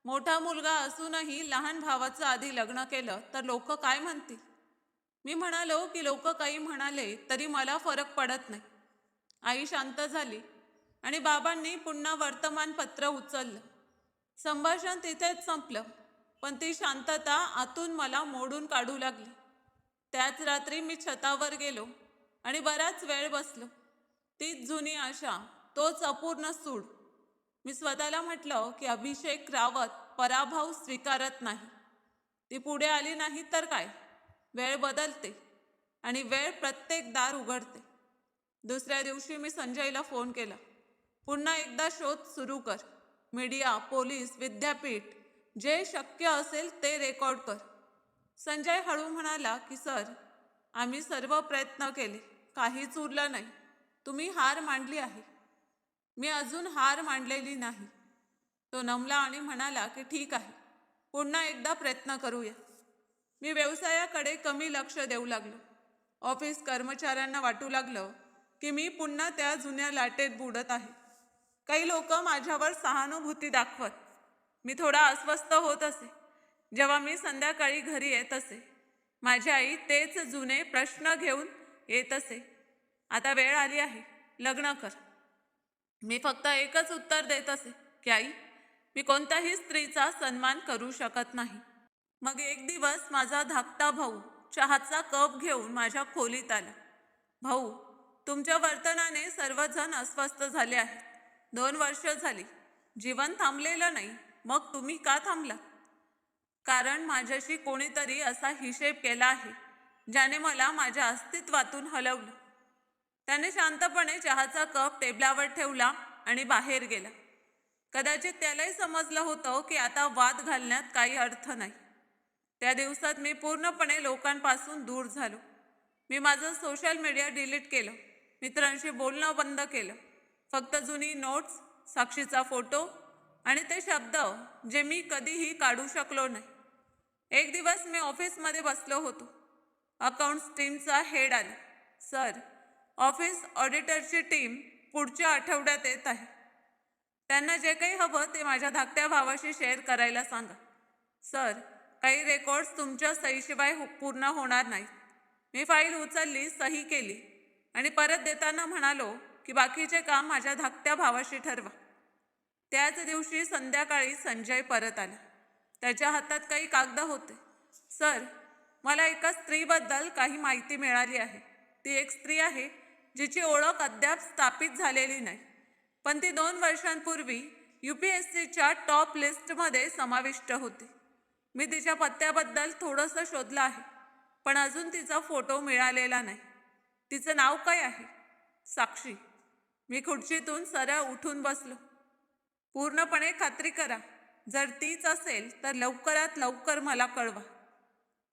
मोठा मुलगा असूनही लहान भावाचं आधी लग्न केलं तर लोक काय म्हणतील? मी म्हणालो की लोक काही म्हणाले तरी मला फरक पडत नाही. आई शांत झाली आणि बाबांनी पुन्हा वर्तमानपत्र उचललं. संभाषण तिथेच संपलं, पण ती शांतता आतून मला मोडून काढू लागली. त्याच रात्री मी छतावर गेलो आणि बराच वेळ बसलो. तीच जुनी आशा, तोच अपूर्ण सूड. मी स्वतःला म्हटलं की अभिषेक रावत पराभव स्वीकारत नाही. ती पुढे आली नाही तर काय? वेळ बदलते आणि वेळ प्रत्येक दार उघडते. दुसऱ्या दिवशी मी संजयला फोन केला. पुन्हा एकदा शोध सुरू कर. मीडिया, पोलीस, विद्यापीठ, जे शक्य असेल ते रेकॉर्ड कर. संजय हळू म्हणाला की सर, आम्ही सर्व प्रयत्न केले, काहीच उरलं नाही. तुम्ही हार मांडली आहे. मी अजून हार मांडलेली नाही. तो नमला आणि म्हणाला की ठीक आहे, पुन्हा एकदा प्रयत्न करूया. मी व्यवसायाकडे कमी लक्ष देऊ लागलो. ऑफिस कर्मचाऱ्यांना वाटू लागलं की मी पुन्हा त्या जुन्या लाटेत बुडत आहे. काही लोक माझ्यावर सहानुभूती दाखवत. मी थोडा अस्वस्थ होत असे. जेव्हा मी संध्याकाळी घरी येत असे, माझी आई तेच जुने प्रश्न घेऊन येत असे. आता वेळ आली आहे, लग्न कर. मी फक्त एकच उत्तर देत असे की आई, मी कोणत्याही स्त्रीचा सन्मान करू शकत नाही. मग एक दिवस माझा धाकटा भाऊ चहाचा कप घेऊन माझ्या खोलीत आला. भाऊ, तुमच्या वर्तनाने सर्वजण अस्वस्थ झाले आहेत. 2 वर्ष झाली, जीवन थांबलेलं नाही. मग तुम्ही का थांबला? कारण माझ्याशी कोणीतरी असा हिशेब केला आहे ज्याने मला माझ्या अस्तित्वातून हलवलं. त्याने शांतपणे चहाचा कप टेबलावर ठेवला आणि बाहेर गेला. कदाचित त्यालाही समजलं होतं की आता वाद घालण्यात काही अर्थ नाही. त्या दिवसात मी पूर्णपणे लोकांपासून दूर झालो. मी माझं सोशल मीडिया डिलीट केलं. मित्रांशी बोलणं बंद केलं. फक्त जुनी नोट्स, साक्षीचा फोटो आणि ते शब्द जे मी कधीही काढू शकलो नाही. एक दिवस मी ऑफिसमध्ये बसलो होतो. अकाउंट्स टीमचा हेड आला. सर, ऑफिस ऑडिटरची टीम पुढच्या आठवड्यात येत आहे. त्यांना जे काही हवं ते माझ्या धाकट्या भावाशी शेअर करायला सांगा. सर, काही रेकॉर्ड्स तुमच्या सहीशिवाय पूर्ण होणार नाहीत. मी फाईल उचलली, सही केली आणि परत देताना म्हणालो की बाकीचे काम माझ्या धाकट्या भावाशी ठरवा. त्याच दिवशी संध्याकाळी संजय परत आला. त्याच्या हातात काही कागद होते. सर, मला एका स्त्रीबद्दल काही माहिती मिळाली आहे. ती एक स्त्री आहे जिची ओळख अद्याप स्थापित झालेली नाही, पण ती 2 वर्षांपूर्वी UPSCच्या टॉप लिस्टमध्ये समाविष्ट होती. मी तिच्या पत्त्याबद्दल थोडंसं शोधलं आहे, पण अजून तिचा फोटो मिळालेला नाही. तिचं नाव काय आहे? साक्षी. मी खुर्चीतून सरळ उठून बसलो. पूर्णपणे खात्री करा. जर तीच असेल तर लवकरात लवकर मला कळवा.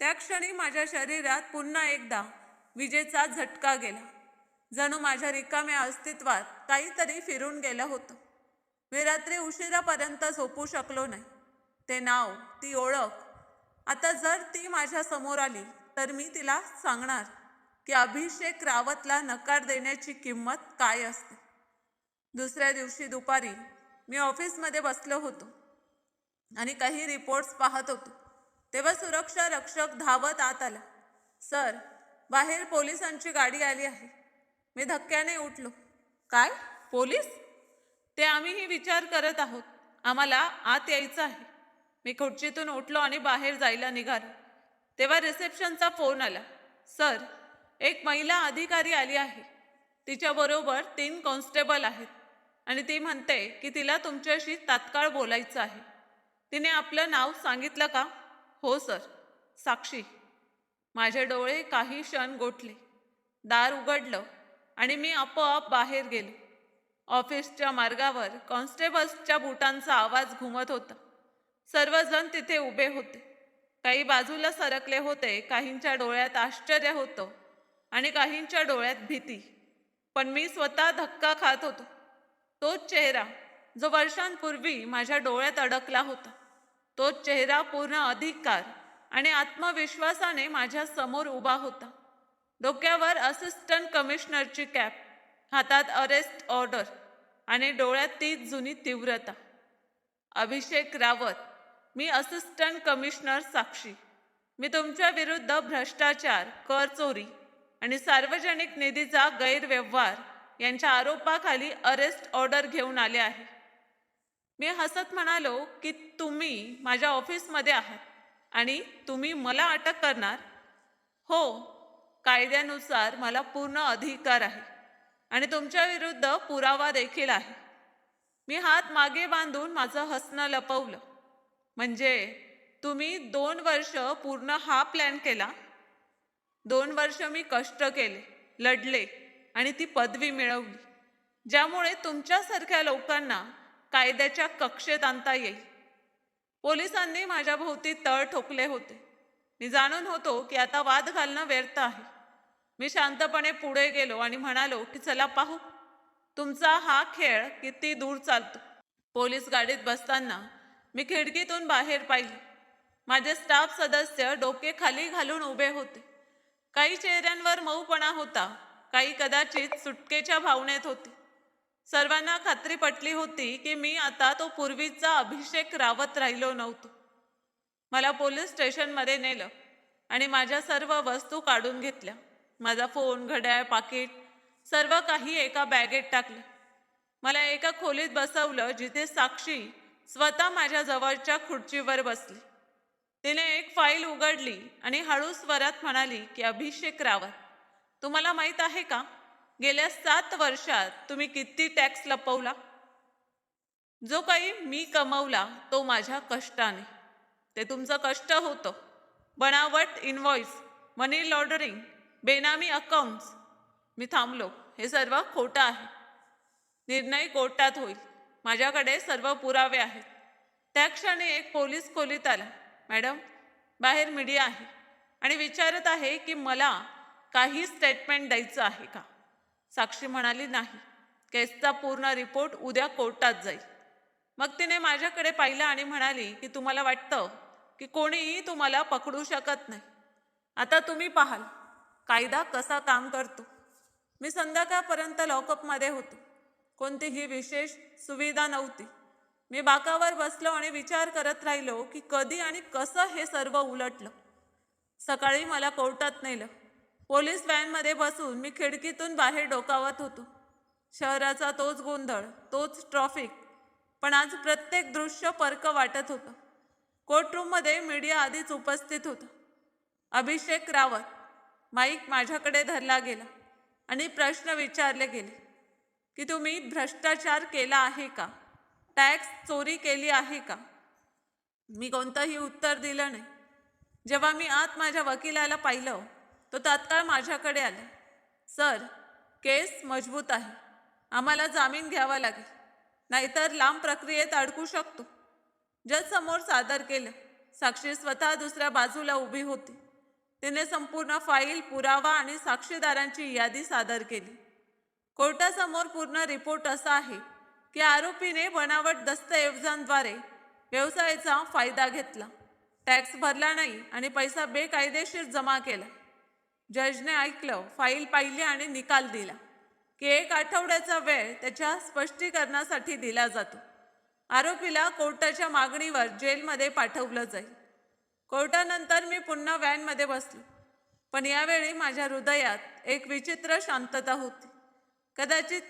त्या क्षणी माझ्या शरीरात पुन्हा एकदा विजेचा झटका गेला. जणू माझ्या रिकाम्या अस्तित्वात काहीतरी फिरून गेलं होतं. मी रात्री उशिरापर्यंत झोपू शकलो नाही. ते नाव, ती ओळख. आता जर ती माझ्या समोर आली तर मी तिला सांगणार की अभिषेक रावतला नकार देण्याची किंमत काय असते. दुसऱ्या दिवशी दुपारी मी ऑफिसमध्ये बसलो होतो आणि काही रिपोर्ट्स पाहत होतो. तेव्हा सुरक्षा रक्षक धावत आत आला. सर, बाहेर पोलिसांची गाडी आली आहे. मी धक्क्याने उठलो. काय? पोलीस? ते आम्हीही विचार करत आहोत. आम्हाला आत यायचं आहे. मी खुर्चीतून उठलो आणि बाहेर जायला निघालो. तेव्हा रिसेप्शनचा फोन आला. सर, एक महिला अधिकारी आली आहे. तिच्याबरोबर 3 कॉन्स्टेबल आहेत आणि ती म्हणते की तिला तुमच्याशी तात्काळ बोलायचं आहे. तिने आपलं नाव सांगितलं का? हो सर, साक्षी. माझे डोळे काही क्षण गोठले. दार उघडलं आणि मी आपोआप बाहेर गेलो. ऑफिसच्या मार्गावर कॉन्स्टेबल्सच्या बुटांचा आवाज घुमत होता. सर्वजण तिथे उभे होते. काही बाजूला सरकले होते. काहींच्या डोळ्यात आश्चर्य होतं आणि काहींच्या डोळ्यात भीती. पण मी स्वतः धक्का खात होतो. तोच चेहरा जो वर्षांपूर्वी माझ्या डोळ्यात अडकला होता, तोच चेहरा पूर्ण अधिकार आणि आत्मविश्वासाने माझ्या समोर उभा होता. डोक्यावर असिस्टंट कमिशनरची कॅप, हातात अरेस्ट ऑर्डर आणि डोळ्यात तीच जुनी तीव्रता. अभिषेक रावत, मी असिस्टंट कमिशनर साक्षी. मी तुमच्या विरुद्ध भ्रष्टाचार, कर चोरी आणि सार्वजनिक निधीचा गैरव्यवहार यांच्या आरोपाखाली अरेस्ट ऑर्डर घेऊन आले आहे. मी हसत म्हणालो की तुम्ही माझ्या ऑफिसमध्ये आहात आणि तुम्ही मला अटक करणार? हो, कायद्यानुसार मला पूर्ण अधिकार आहे आणि तुमच्या विरुद्ध पुरावा देखील आहे. मी हात मागे बांधून माझं हसणं लपवलं. म्हणजे तुम्ही 2 वर्ष पूर्ण हा प्लॅन केला? 2 वर्ष मी कष्ट केले, लढले आणि ती पदवी मिळवली, ज्यामुळे तुमच्यासारख्या लोकांना कायद्याच्या कक्षेत आणता येईल. पोलिसांनी माझ्या भोवती तळ ठोकले होते. मी जाणून होतो की आता वाद घालणं व्यर्थ आहे. मी शांतपणे पुढे गेलो आणि म्हणालो की चला पाहू तुमचा हा खेळ किती दूर चालतो. पोलीस गाडीत बसताना मी खिडकीतून बाहेर पाहिले. माझे स्टाफ सदस्य डोके खाली घालून उभे होते. काही चेहऱ्यांवर मऊपणा होता, काही कदाचित सुटकेच्या भावनेत होते. सर्वांना खात्री पटली होती की मी आता तो पूर्वीचा अभिषेक रावत राहिलो नव्हतो. मला पोलीस स्टेशनमध्ये नेलं आणि माझ्या सर्व वस्तू काढून घेतल्या. माझा फोन, घड्याळ, पाकिट सर्व काही एका बॅगेत टाकलं. मला एका खोलीत बसवलं जिथे साक्षी स्वतः माझ्या जवळच्या खुर्चीवर बसली. तिने एक फाईल उघडली आणि हळू स्वरात म्हणाली की अभिषेक रावत, तुम्हाला माहीत आहे का, गेल्या 7 वर्षात तुम्ही किती टॅक्स लपवला? जो काही मी कमवला तो माझ्या कष्टाने. ते तुमचं कष्ट होतं. बनावट इनव्हॉइस, मनी लॉन्ड्रिंग, बेनामी अकाउंट्स. मी थांबलो. हे सर्व खोटं आहे. निर्णय कोर्टात होईल. माझ्याकडे सर्व पुरावे आहेत. त्या क्षणी एक पोलीस खोलीत आला. मॅडम, बाहेर मीडिया आहे आणि विचारत आहे की मला काही स्टेटमेंट द्यायचं आहे का? साक्षी म्हणाली नाही. केसचा पूर्ण रिपोर्ट उद्या कोर्टात जाईल. मग तिने माझ्याकडे पाहिलं आणि म्हणाली की तुम्हाला वाटतं की कोणीही तुम्हाला पकडू शकत नाही. आता तुम्ही पाहाल कायदा कसा काम करतो. मी संध्याकाळपर्यंत लॉकअपमध्ये होतो. कोणतीही विशेष सुविधा नव्हती. मी बाकावर बसलो आणि विचार करत राहिलो की कधी आणि कसं हे सर्व उलटलं. सकाळी मला कोर्टात नेलं. पोलीस व्हॅनमध्ये बसून मी खिडकीतून बाहेर डोकावत होतो. शहराचा तोच गोंधळ, तोच ट्रॉफिक, पण आज प्रत्येक दृश्य परकं वाटत होतं. कोर्टरूममध्ये मीडिया आधीच उपस्थित होता. अभिषेक रावत, माईक माझ्याकडे धरला गेला आणि प्रश्न विचारले गेले की तुम्ही भ्रष्टाचार केला आहे का? टॅक्स चोरी केली आहे का? मी कोणतंही उत्तर दिलं नाही. जेव्हा मी आत माझ्या वकिलाला पाहिलं तो तात्काळ माझ्याकडे आला. सर, केस मजबूत आहे. आम्हाला जामीन घ्यावा लागेल, नाहीतर लांब प्रक्रियेत अडकू शकतो. जज समोर सादर केलं. साक्षी स्वतः दुसऱ्या बाजूला उभी होती. तिने संपूर्ण फाईल, पुरावा आणि साक्षीदारांची यादी सादर केली. कोर्टासमोर पूर्ण रिपोर्ट असा आहे की आरोपीने बनावट दस्तऐवजांद्वारे व्यवसायाचा फायदा घेतला, टॅक्स भरला नाही आणि पैसा बेकायदेशीर जमा केला. जजने ऐकलं, फाईल पाहिली आणि निकाल दिला की 1 आठवड्याचा वेळ त्याच्या स्पष्टीकरणासाठी दिला जातो. आरोपीला कोर्टाच्या मागणीवर जेलमध्ये पाठवलं जाईल. कोर्टानंतर मी पुन्हा व्हॅनमध्ये बसलो. पण यावेळी माझ्या हृदयात एक विचित्र शांतता होती. कदाचित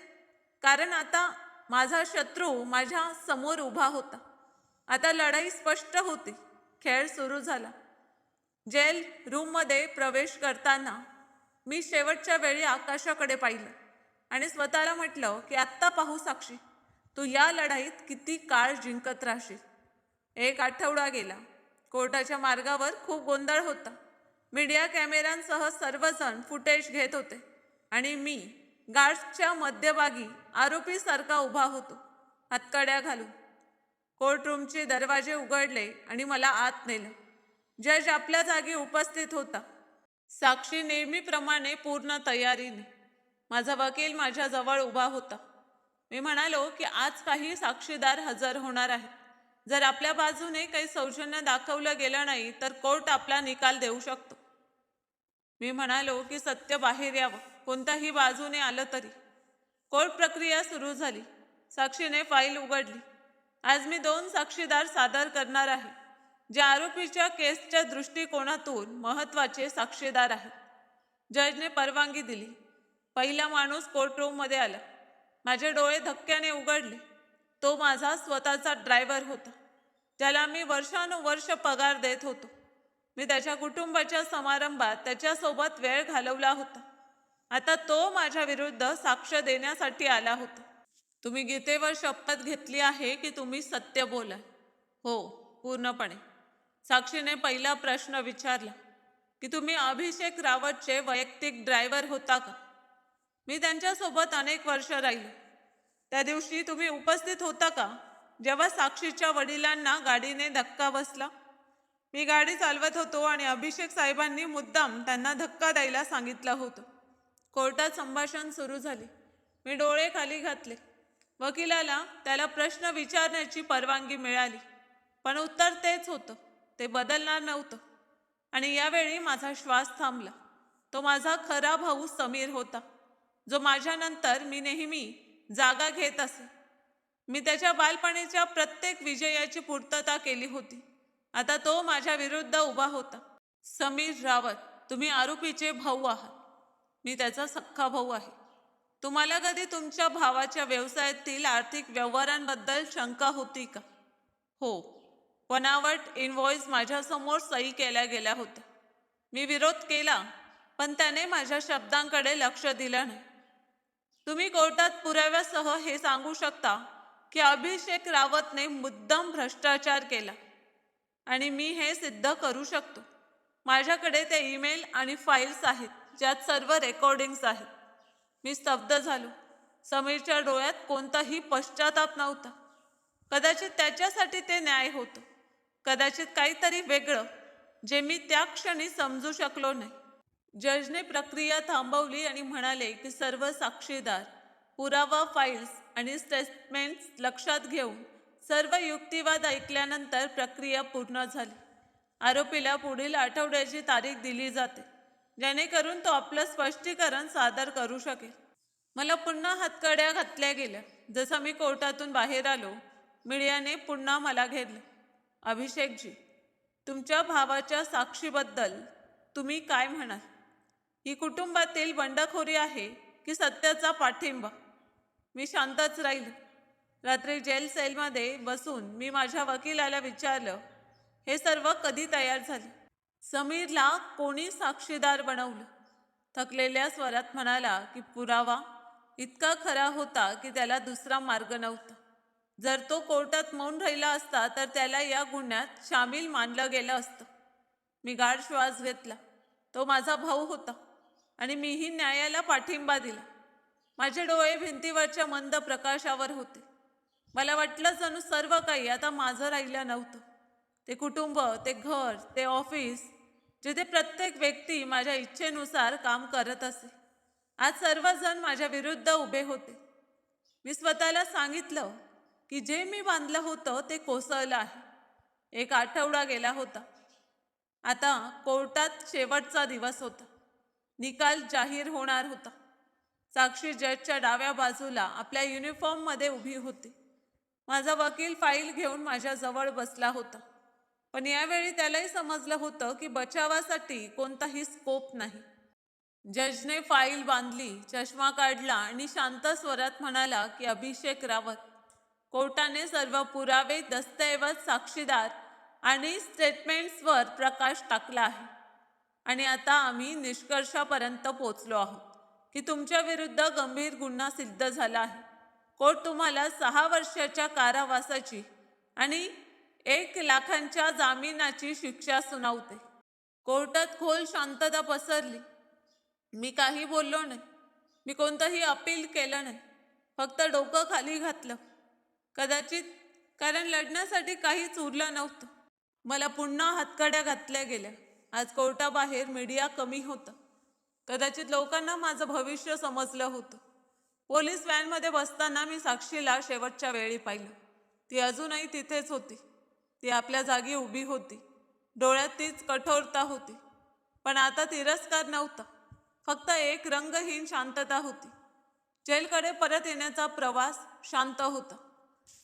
कारण आता माझा शत्रू माझ्या समोर उभा होता. आता लढाई स्पष्ट होती. खेळ सुरू झाला. जेल रूममध्ये प्रवेश करताना मी शेवटच्या वेळी आकाशाकडे पाहिलं आणि स्वतःला म्हटलं की आत्ता पाहू साक्षी, तू या लढाईत किती काळ जिंकत राहशील. 1 आठवडा गेला. कोर्टाच्या मार्गावर खूप गोंधळ होता. मीडिया कॅमेऱ्यांसह सर्वजण फुटेज घेत होते आणि मी गार्ड्सच्या मध्यभागी आरोपीसारखा उभा होतो, हातकड्या घालून. कोर्टरूमचे दरवाजे उघडले आणि मला आत नेलं. जज आपल्या जागी उपस्थित होता. साक्षी नेहमीप्रमाणे पूर्ण तयारीने. माझा वकील माझ्याजवळ उभा होता. मी म्हणालो की आज काही साक्षीदार हजर होणार आहेत. जर आपल्या बाजूने काही सौजन्य दाखवलं गेलं नाही तर कोर्ट आपला निकाल देऊ शकतो. मी म्हणालो की सत्य बाहेर यावं, कोणत्याही बाजूने आलं तरी. कोर्ट प्रक्रिया सुरू झाली. साक्षीने फाईल उघडली. आज मी 2 साक्षीदार सादर करणार आहे, जे आरोपीच्या केसच्या दृष्टिकोनातून महत्त्वाचे साक्षीदार आहेत. जजने परवानगी दिली. पहिला माणूस कोर्टरूममध्ये आला. माझे डोळे धक्क्याने उघडले. तो माझा स्वतःचा ड्रायव्हर होता, ज्याला मी वर्षानुवर्ष पगार देत होतो. मी त्याच्या कुटुंबाच्या समारंभात त्याच्यासोबत वेळ घालवला होता. आता तो माझ्या विरुद्ध साक्ष देण्यासाठी आला होता. तुम्ही गीतेवर शपथ घेतली आहे की तुम्ही सत्य बोलाल? हो, पूर्णपणे. साक्षीने पहिला प्रश्न विचारला की तुम्ही अभिषेक रावतचे वैयक्तिक ड्रायव्हर होता का? मी त्यांच्यासोबत अनेक वर्ष राहिले. त्या दिवशी तुम्ही उपस्थित होता का जेव्हा साक्षीच्या वडिलांना गाडीने धक्का बसला? मी गाडी चालवत होतो आणि अभिषेक साहेबांनी मुद्दाम त्यांना धक्का द्यायला सांगितलं होतं. कोर्टात संभाषण सुरू झाले. मी डोळे खाली घातले. वकिलाला त्याला प्रश्न विचारण्याची परवानगी मिळाली, पण उत्तर तेच होतं. ते बदलणार नव्हतं. आणि यावेळी माझा श्वास थांबला. तो माझा खरा भाऊ समीर होता, जो माझ्यानंतर मी नेहमी जागा घेत असे. मी त्याच्या बालपणीच्या प्रत्येक विजयाची पूर्तता केली होती. आता तो माझ्या विरुद्ध उभा होता. समीर रावत, तुम्ही आरोपीचे भाऊ आहात. मी त्याचा सख्खा भाऊ आहे. तुम्हाला कधी तुमच्या भावाच्या व्यवसायातील आर्थिक व्यवहारांबद्दल शंका होती का? हो. बनावट इनव्हॉइस माझ्यासमोर सही केल्या गेल्या होत्या. मी विरोध केला, पण त्याने माझ्या शब्दांकडे लक्ष दिलं नाही. तुम्ही कोर्टात पुराव्यासह हे सांगू शकता की अभिषेक रावतने मुद्दाम भ्रष्टाचार केला, आणि मी हे सिद्ध करू शकतो. माझ्याकडे ते ईमेल आणि फाईल्स आहेत, ज्यात सर्व रेकॉर्डिंग्स आहेत. मी स्तब्ध झालो. समीरच्या डोळ्यात कोणताही पश्चाताप नव्हता. कदाचित त्याच्यासाठी ते न्याय होतं, कदाचित काहीतरी वेगळं, जे मी त्या क्षणी समजू शकलो नाही. जजने प्रक्रिया थांबवली आणि म्हणाले की सर्व साक्षीदार, पुरावा, फाईल्स आणि स्टेटमेंट्स लक्षात घेऊन सर्व युक्तिवाद ऐकल्यानंतर प्रक्रिया पूर्ण झाली. आरोपीला पुढील आठवड्याची तारीख दिली जाते, जेणेकरून तो आपलं स्पष्टीकरण सादर करू शकेल. मला पुन्हा हातकड्या घातल्या गेल्या. जसं मी कोर्टातून बाहेर आलो, मीडियाने पुन्हा मला घेरलं. अभिषेकजी, तुमच्या भावाच्या साक्षीबद्दल तुम्ही काय म्हणाल? ही कुटुंबातील बंडखोरी आहे की सत्याचा पाठिंबा? मी शांतच राहिलो. रात्री जेल सेलमध्ये बसून मी माझ्या वकिलाला विचारलं, हे सर्व कधी तयार झाले? समीरला कोणी साक्षीदार बनवलं? थकलेल्या स्वरात म्हणाला की पुरावा इतका खरा होता की त्याला दुसरा मार्ग नव्हता. जर तो कोर्टात मौन राहिला असता तर त्याला या गुन्ह्यात सामील मानलं गेलं असतं. मी गाढ श्वास घेतला. तो माझा भाऊ होता आणि मीही न्यायाला पाठिंबा दिला. माझे डोळे भिंतीवरच्या मंद प्रकाशावर होते. मला वाटलं जणू सर्व काही आता माझं राहिलं नव्हतं. ते कुटुंब, ते घर, ते ऑफिस, जिथे प्रत्येक व्यक्ती माझ्या इच्छेनुसार काम करत असे, आज सर्वजण माझ्या विरुद्ध उभे होते. मी स्वतःला सांगितलं की जे मी बांधलं होतं ते कोसळलं आहे. एक आठवडा गेला होता. आता कोर्टात शेवटचा दिवस होता. निकाल जाहीर होणार होता. साक्षी जजच्या डाव्या बाजूला आपल्या युनिफॉर्ममध्ये उभी होती. माझा वकील फाईल घेऊन माझ्याजवळ बसला होता, पण यावेळी त्यालाही समजलं होतं की बचावासाठी कोणताही स्कोप नाही. जजने फाईल बांधली, चष्मा काढला आणि शांत स्वरात म्हणाला की अभिषेक रावत, कोर्टाने सर्व पुरावे, दस्तऐवज, साक्षीदार आणि स्टेटमेंट्सवर प्रकाश टाकला आहे. आणि आता आम्ही निष्कर्षापर्यंत पोहोचलो आहोत की तुमच्या विरुद्ध गंभीर गुन्हा सिद्ध झाला आहे. कोर्ट तुम्हाला 6 वर्षाच्या कारावासाची आणि 1 लाखांच्या जामिनाची शिक्षा सुनावते. कोर्टात खोल शांतता पसरली. मी काही बोललो नाही. मी कोणतंही अपील केलं नाही. फक्त डोकं खाली घातलं. कदाचित कारण लढण्यासाठी काहीच उरलं नव्हतं. मला पुन्हा हातकड्या घातल्या गेल्या. आज कोर्टाबाहेर मीडिया कमी होतं. कदाचित लोकांना माझं भविष्य समजलं होतं. पोलीस व्हॅनमध्ये बसताना मी साक्षीला शेवटच्या वेळी पाहिलं. ती अजूनही तिथेच होती. ती आपल्या जागी उभी होती. डोळ्यात तीच कठोरता होती. पण आता तिरस्कार नव्हता, फक्त एक रंगहीन शांतता होती. जेलकडे परत येण्याचा प्रवास शांत होता.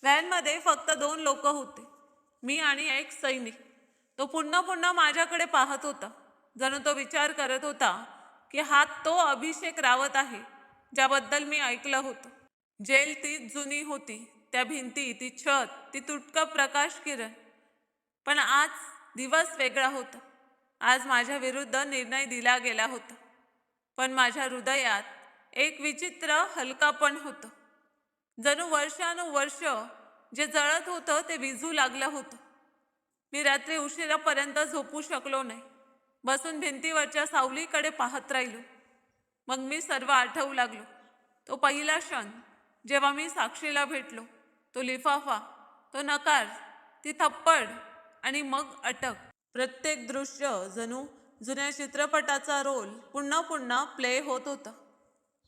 व्हॅनमध्ये फक्त 2 लोक होते, मी आणि एक सैनिक. तो पुन्हा पुन्हा माझ्याकडे पाहत होता, जणू तो विचार करत होता की हा तो अभिषेक रावत आहे ज्याबद्दल मी ऐकलं होतं. जेल तीच जुनी होती, त्या भिंती, ती छत, ती तुटकं प्रकाश किरण. पण आज दिवस वेगळा होता. आज माझ्या विरुद्ध निर्णय दिला गेला होता. पण माझ्या हृदयात एक विचित्र हलकापण होतं. जणू वर्षानुवर्ष जे जळत होतं ते विझू लागलं होतं. मी रात्री उशिरापर्यंत झोपू शकलो नाही. बसून भिंतीवरच्या सावलीकडे पाहत राहिलो. मग मी सर्व आठवू लागलो. तो पहिला क्षण जेव्हा मी साक्षीला भेटलो, तो लिफाफा, तो नकार, ती थप्पड आणि मग अटक. प्रत्येक दृश्य जणू जुन्या चित्रपटाचा रोल पुन्हा पुन्हा प्ले होत होता.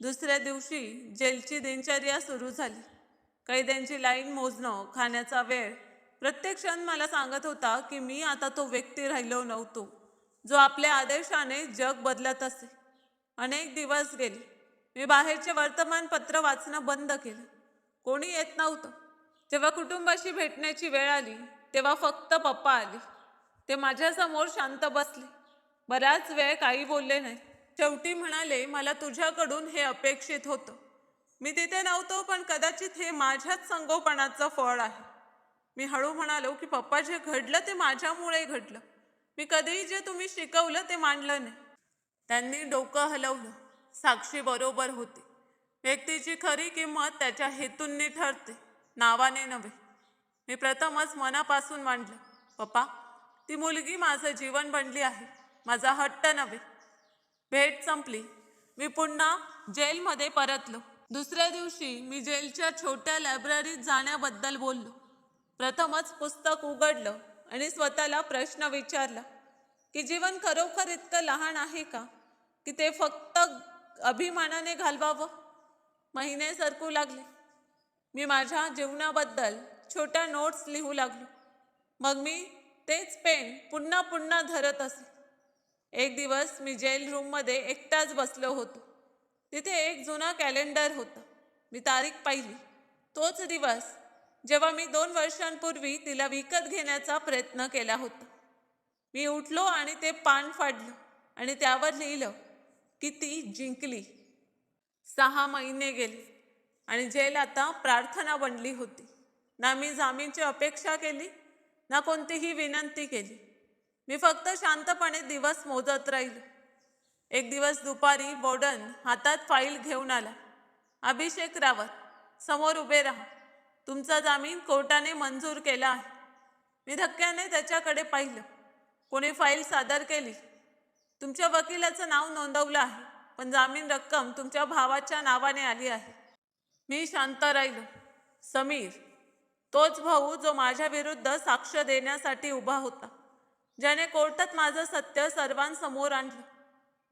दुसऱ्या दिवशी जेलची दिनचर्या सुरू झाली. कैद्यांची लाईन मोजणं, खाण्याचा वेळ, प्रत्येक क्षण मला सांगत होता की मी आता तो व्यक्ती राहिलो नव्हतो जो आपल्या आदेशाने जग बदलत असे. अनेक दिवस गेले. मी बाहेरचे वर्तमानपत्र वाचणं बंद केलं. कोणी येत नव्हतं. जेव्हा कुटुंबाशी भेटण्याची वेळ आली तेव्हा फक्त पप्पा आले. ते माझ्यासमोर शांत बसले. बराच वेळ काही बोलले नाही. शेवटी म्हणाले, मला तुझ्याकडून हे अपेक्षित होतं. मी तिथे नव्हतो, पण कदाचित हे माझ्याच संगोपनाचं फळ आहे. मी हळू म्हणालो की पप्पा, जे घडलं ते माझ्यामुळे घडलं. मी कधीही जे तुम्ही शिकवलं ते मांडलं नाही. त्यांनी डोकं हलवलं. साक्षी बरोबर होती. व्यक्तीची खरी किंमत त्याच्या हेतूंनी ठरते, नावाने नव्हे. मी प्रथमच मनापासून मांडलं, पप्पा, ती मुलगी माझं जीवन बनली आहे, माझा हट्ट नव्हे. भेट संपली. मी पुन्हा जेलमध्ये परतलो. दुसऱ्या दिवशी मी जेलच्या छोट्या लायब्ररीत जाण्याबद्दल बोललो. प्रथमच पुस्तक उघडलं आणि स्वतःला प्रश्न विचारला की जीवन खरोखर इतकं लहान आहे का, की ते फक्त अभिमानाने घालवावं. महिने सरकू लागले. मी माझ्या जीवनाबद्दल छोट्या नोट्स लिहू लागलो. मग मी तेच पेन पुन्हा पुन्हा धरत असे. एक दिवस मी जेल रूममध्ये एकटाच बसलो होतो. तिथे एक जुना कॅलेंडर होतं. मी तारीख पाहिली. तोच दिवस जेव्हा मी 2 वर्षांपूर्वी तिला विकत घेण्याचा प्रयत्न केला होता. मी उठलो आणि ते पान फाडलं आणि त्यावर लिहिलं की ती जिंकली. 6 महिने गेले आणि जेल आता प्रार्थना बनली होती. ना मी जामीनची अपेक्षा केली, ना कोणतीही विनंती केली. मी फक्त शांतपणे दिवस मोजत राहिलो. एक दिवस दुपारी वॉर्डन हातात फाईल घेऊन आला. अभिषेक रावत, समोर उभे राहा. तुमचा जामीन कोर्टाने मंजूर केला आहे. मी धक्क्याने त्याच्याकडे पाहिलं. कोणी फाईल सादर केली. तुमच्या वकिलाचं नाव नोंदवलं आहे, पण जामीन रक्कम तुमच्या भावाच्या नावाने आली आहे. मी शांत राहिलो. समीर, तोच भाऊ जो माझ्या विरुद्ध साक्ष देण्यासाठी उभा होता, ज्याने कोर्टात माझं सत्य सर्वांसमोर आणलं.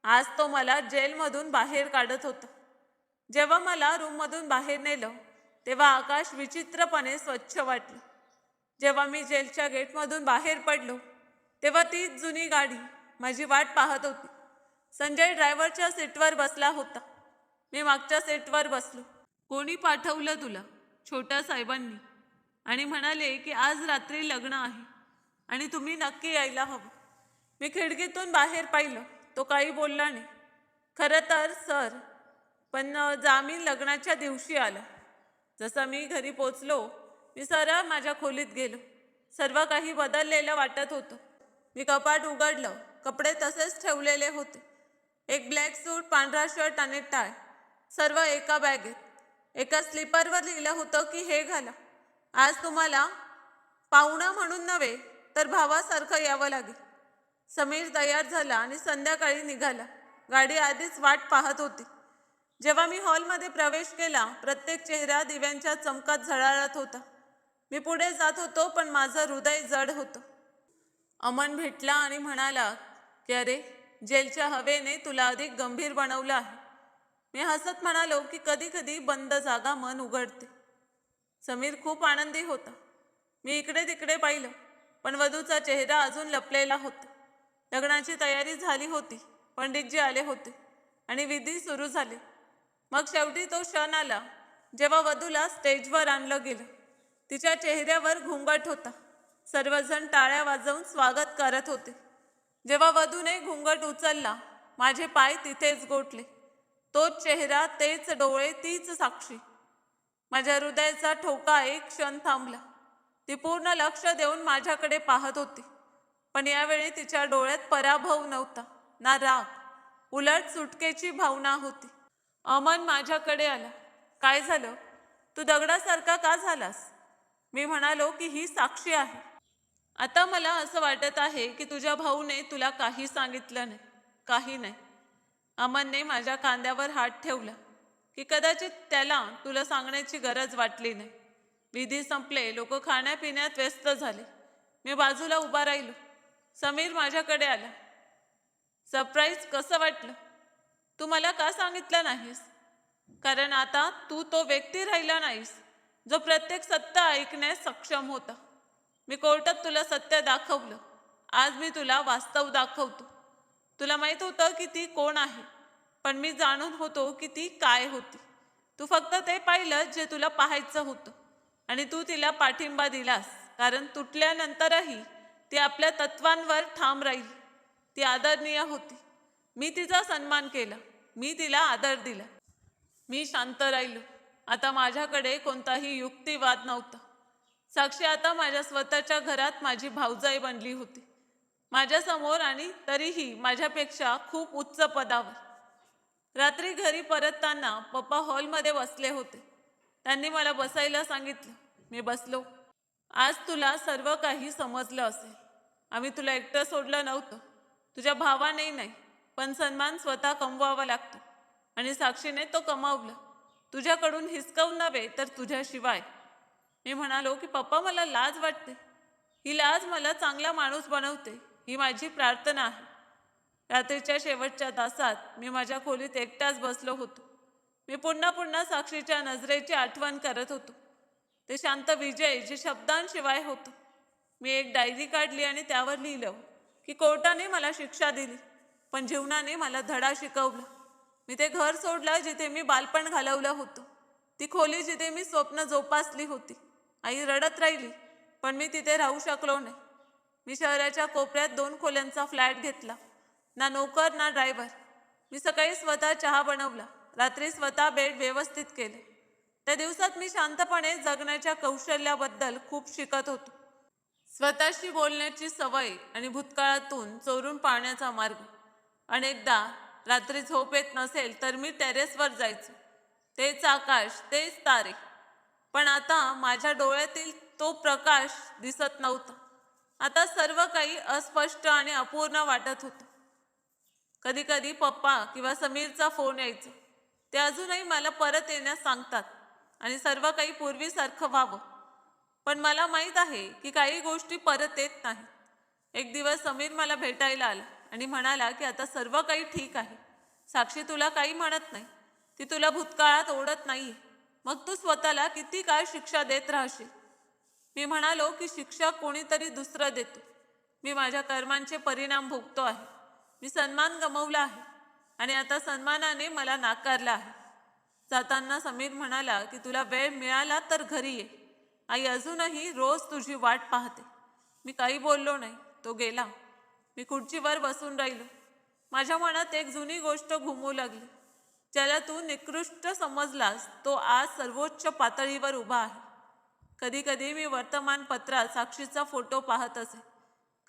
आज तो मला जेलमधून बाहेर काढत होता. जेव्हा मला रूममधून बाहेर नेलं तेव्हा आकाश विचित्रपणे स्वच्छ वाटलं. जेव्हा मी जेलच्या गेटमधून बाहेर पडलो तेव्हा तीच जुनी गाडी माझी वाट पाहत होती. संजय ड्रायव्हरच्या सीटवर बसला होता. मी मागच्या सीटवर बसलो. कोणी पाठवलं तुला? छोट्या साहेबांनी, आणि म्हणाले की आज रात्री लग्न आहे आणि तुम्ही नक्की यायला हवं. मी खिडकीतून बाहेर पाहिलं. तो काही बोलला नाही. खरं तर सर, पण जामीन लग्नाच्या दिवशी आला. जसं मी घरी पोचलो मी सरळ माझ्या खोलीत गेलो. सर्व काही बदललेलं वाटत होतं. मी कपाट उघडलं. कपडे तसेच ठेवलेले होते. एक ब्लॅक सूट, पांढरा शर्ट आणि टाय, सर्व एका बॅगेत. एका स्लीपरवर लिहिलं होतं की हे घाला. आज तुम्हाला पाहुणा म्हणून नव्हे तर भावासारखं यावं लागेल. समीर तयार झाला आणि संध्याकाळी निघाला. गाडी आधीच वाट पाहत होती. जेव्हा मी हॉलमध्ये प्रवेश केला प्रत्येक चेहरा दिव्यांच्या चमकात झळाळत होता. मी पुढे जात होतो पण माझं हृदय जड होतं. अमन भेटला आणि म्हणाला की अरे, जेलच्या हवेने तुला अधिक गंभीर बनवलं आहे. मी हसत म्हणालो की कधी कधी बंद जागा मन उघडते. समीर खूप आनंदी होता. मी इकडे तिकडे पाहिलं, पण वधूचा चेहरा अजून लपलेला होता. लग्नाची तयारी झाली होती. पंडितजी आले होते आणि विधी सुरू झाले. मग शेवटी तो क्षण आला जेव्हा वधूला स्टेजवर आणलं गेलं. तिच्या चेहऱ्यावर घुंगट होता. सर्वजण टाळ्या वाजवून स्वागत करत होते. जेव्हा वधूने घुंगट उचलला, माझे पाय तिथेच गोठले. तोच चेहरा, तेच डोळे, तीच साक्षी. माझ्या हृदयाचा ठोका एक क्षण थांबला. ती पूर्ण लक्ष देऊन माझ्याकडे पाहत होती, पण यावेळी तिच्या डोळ्यात पराभव नव्हता, ना राग, उलट सुटकेची भावना होती. अमन माझ्याकडे आला. काय झालं? तू दगडासारखा का झालास? मी म्हणालो की ही साक्षी आहे. आता मला असं वाटत आहे की तुझ्या भाऊने तुला काही सांगितलं नाही. काही नाही. अमनने माझ्या खांद्यावर हात ठेवला की कदाचित त्याला तुला सांगण्याची गरज वाटली नाही. विधी संपले. लोक खाण्यापिण्यात व्यस्त झाले. मी बाजूला उभा राहिलो. समीर माझ्याकडे आला. सरप्राईज कसं वाटलं? तू मला का सांगितलं नाहीस? कारण आता तू तो व्यक्ती राहिला नाहीस जो प्रत्येक सत्य ऐकण्यास सक्षम होता. मी कोर्टात तुला सत्य दाखवलं. आज मी तुला वास्तव दाखवतो. तुला माहित होतं की ती कोण आहे, पण मी जाणून होतो की ती काय होती. तू फक्त ते पाहिलं जे तुला पाहायचं होतं, आणि तू तिला पाठिंबा दिलास, कारण तुटल्यानंतरही ती आपल्या तत्वांवर ठाम राहिली. ती आदरणीय होती. मी तिचा सन्मान केला. मी तिला आदर दिला. मी शांत राहिलो. आता माझ्याकडे कोणताही युक्तिवाद नव्हता. साक्षी आता माझ्या स्वतःच्या घरात माझी भावजाई बनली होती. माझ्यासमोर, आणि तरीही माझ्यापेक्षा खूप उच्च पदावर. रात्री घरी परतताना पप्पा हॉलमध्ये बसले होते. त्यांनी मला बसायला सांगितलं. मी बसलो. आज तुला सर्व काही समजलं असेल. आम्ही तुला एकटं सोडलं नव्हतं. तुझ्या भावाने नाही, पण सन्मान स्वतः कमवावा लागतो, आणि साक्षीने तो कमावला. तुझ्याकडून हिसकावून नव्हे, तर तुझ्याशिवाय. मी म्हणालो की पप्पा, मला लाज वाटते. ही लाज मला चांगला माणूस बनवते. ही माझी प्रार्थना आहे. रात्रीच्या शेवटच्या तासात मी माझ्या खोलीत एकटाच बसलो होतो. मी पुन्हा पुन्हा साक्षीच्या नजरेची आठवण करत होतो. ते शांत विजय जे शब्दांशिवाय होतं. मी एक डायरी काढली आणि त्यावर लिहिलं की कोर्टाने मला शिक्षा दिली, पण जीवनाने मला धडा शिकवला. मी ते घर सोडलं जिथे मी बालपण घालवलं होतं. ती खोली जिथे मी स्वप्न जोपासली होती. आई रडत राहिली, पण मी तिथे राहू शकलो नाही. मी शहराच्या कोपऱ्यात 2 खोल्यांचा फ्लॅट घेतला. ना नोकर ना ड्रायव्हर. मी सकाळी स्वतः चहा बनवला. रात्री स्वतः बेड व्यवस्थित केले. त्या दिवसात मी शांतपणे जगण्याच्या कौशल्याबद्दल खूप शिकत होतो. स्वतःशी बोलण्याची सवय आणि भूतकाळातून चोरून पाहण्याचा मार्ग. अनेकदा रात्री झोप येत नसेल तर मी टेरेसवर जायचो. तेच आकाश, तेच तारे. पण आता माझ्या डोळ्यातील तो प्रकाश दिसत नव्हता. आता सर्व काही अस्पष्ट आणि अपूर्ण वाटत होतं. कधी कधी पप्पा किंवा समीरचा फोन यायचा. ते अजूनही मला परत येण्यास सांगतात आणि सर्व काही पूर्वीसारखं व्हावं. पण मला माहीत आहे की काही गोष्टी परत येत नाही. एक दिवस समीर मला भेटायला आला आणि म्हणाला की आता सर्व काही ठीक आहे. साक्षी तुला काही म्हणत नाही. ती तुला भूतकाळात ओढत नाहीये. मग तू स्वतःला किती काळ शिक्षा देत राहशील? मी म्हणालो की शिक्षा कोणीतरी दुसरं देतो. मी माझ्या कर्मांचे परिणाम भोगतो आहे. मी सन्मान गमावला आहे, आणि आता सन्मानाने मला नाकारलं आहे. जाताना समीर म्हणाला की तुला वेळ मिळाला तर घरी ये. आई अजूनही रोज तुझी वाट पाहते. मी काही बोललो नाही. तो गेला. मी खुर्चीवर बसून राहिलो. माझ्या मनात एक जुनी गोष्ट घुमू लागली. ज्याला तू निकृष्ट समजलास तो आज सर्वोच्च पातळीवर उभा आहे. कधी कधी मी वर्तमानपत्रात साक्षीचा फोटो पाहत असे.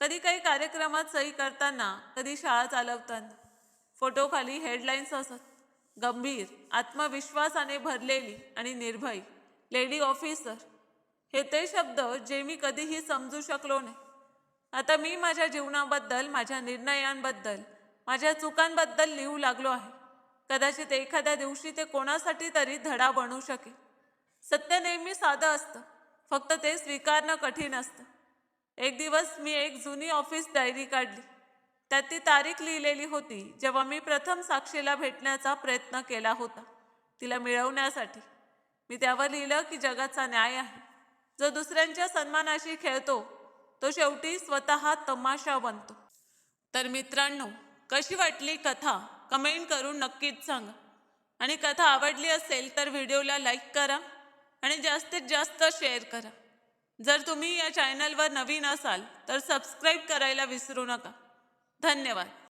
कधी काही कार्यक्रमात सही करताना, कधी शाळा चालवताना. फोटोखाली हेडलाईन्स असत. गंभीर, आत्मविश्वासाने भरलेली आणि निर्भय, लेडी ऑफिसर. हे ते शब्द जे मी कधीही समजू शकलो नाही. आता मी माझ्या जीवनाबद्दल, माझ्या निर्णयांबद्दल, माझ्या चुकांबद्दल लिहू लागलो आहे. कदाचित एखाद्या दिवशी ते कोणासाठी तरी धडा बनू शकेल. सत्य नेहमी साधं असतं, फक्त ते स्वीकारणं कठीण असतं. एक दिवस मी एक जुनी ऑफिस डायरी काढली. त्यात ती तारीख लिहिलेली होती जेव्हा मी प्रथम साक्षीला भेटण्याचा प्रयत्न केला होता, तिला मिळवण्यासाठी. मी त्यावर लिहिलं की जगाचा न्याय आहे. जो दुसऱ्यांच्या सन्मानाशी खेळतो तो शेवटी स्वतः तमाशा बनतो. तर मित्रांनो, कशी वाटली कथा कमेंट करून नक्कीच सांगा. आणि कथा आवडली असेल तर व्हिडिओला लाईक करा आणि जास्तीत जास्त शेअर करा. जर तुम्ही या चॅनलवर नवीन असाल तर सबस्क्राईब करायला विसरू नका. धन्यवाद.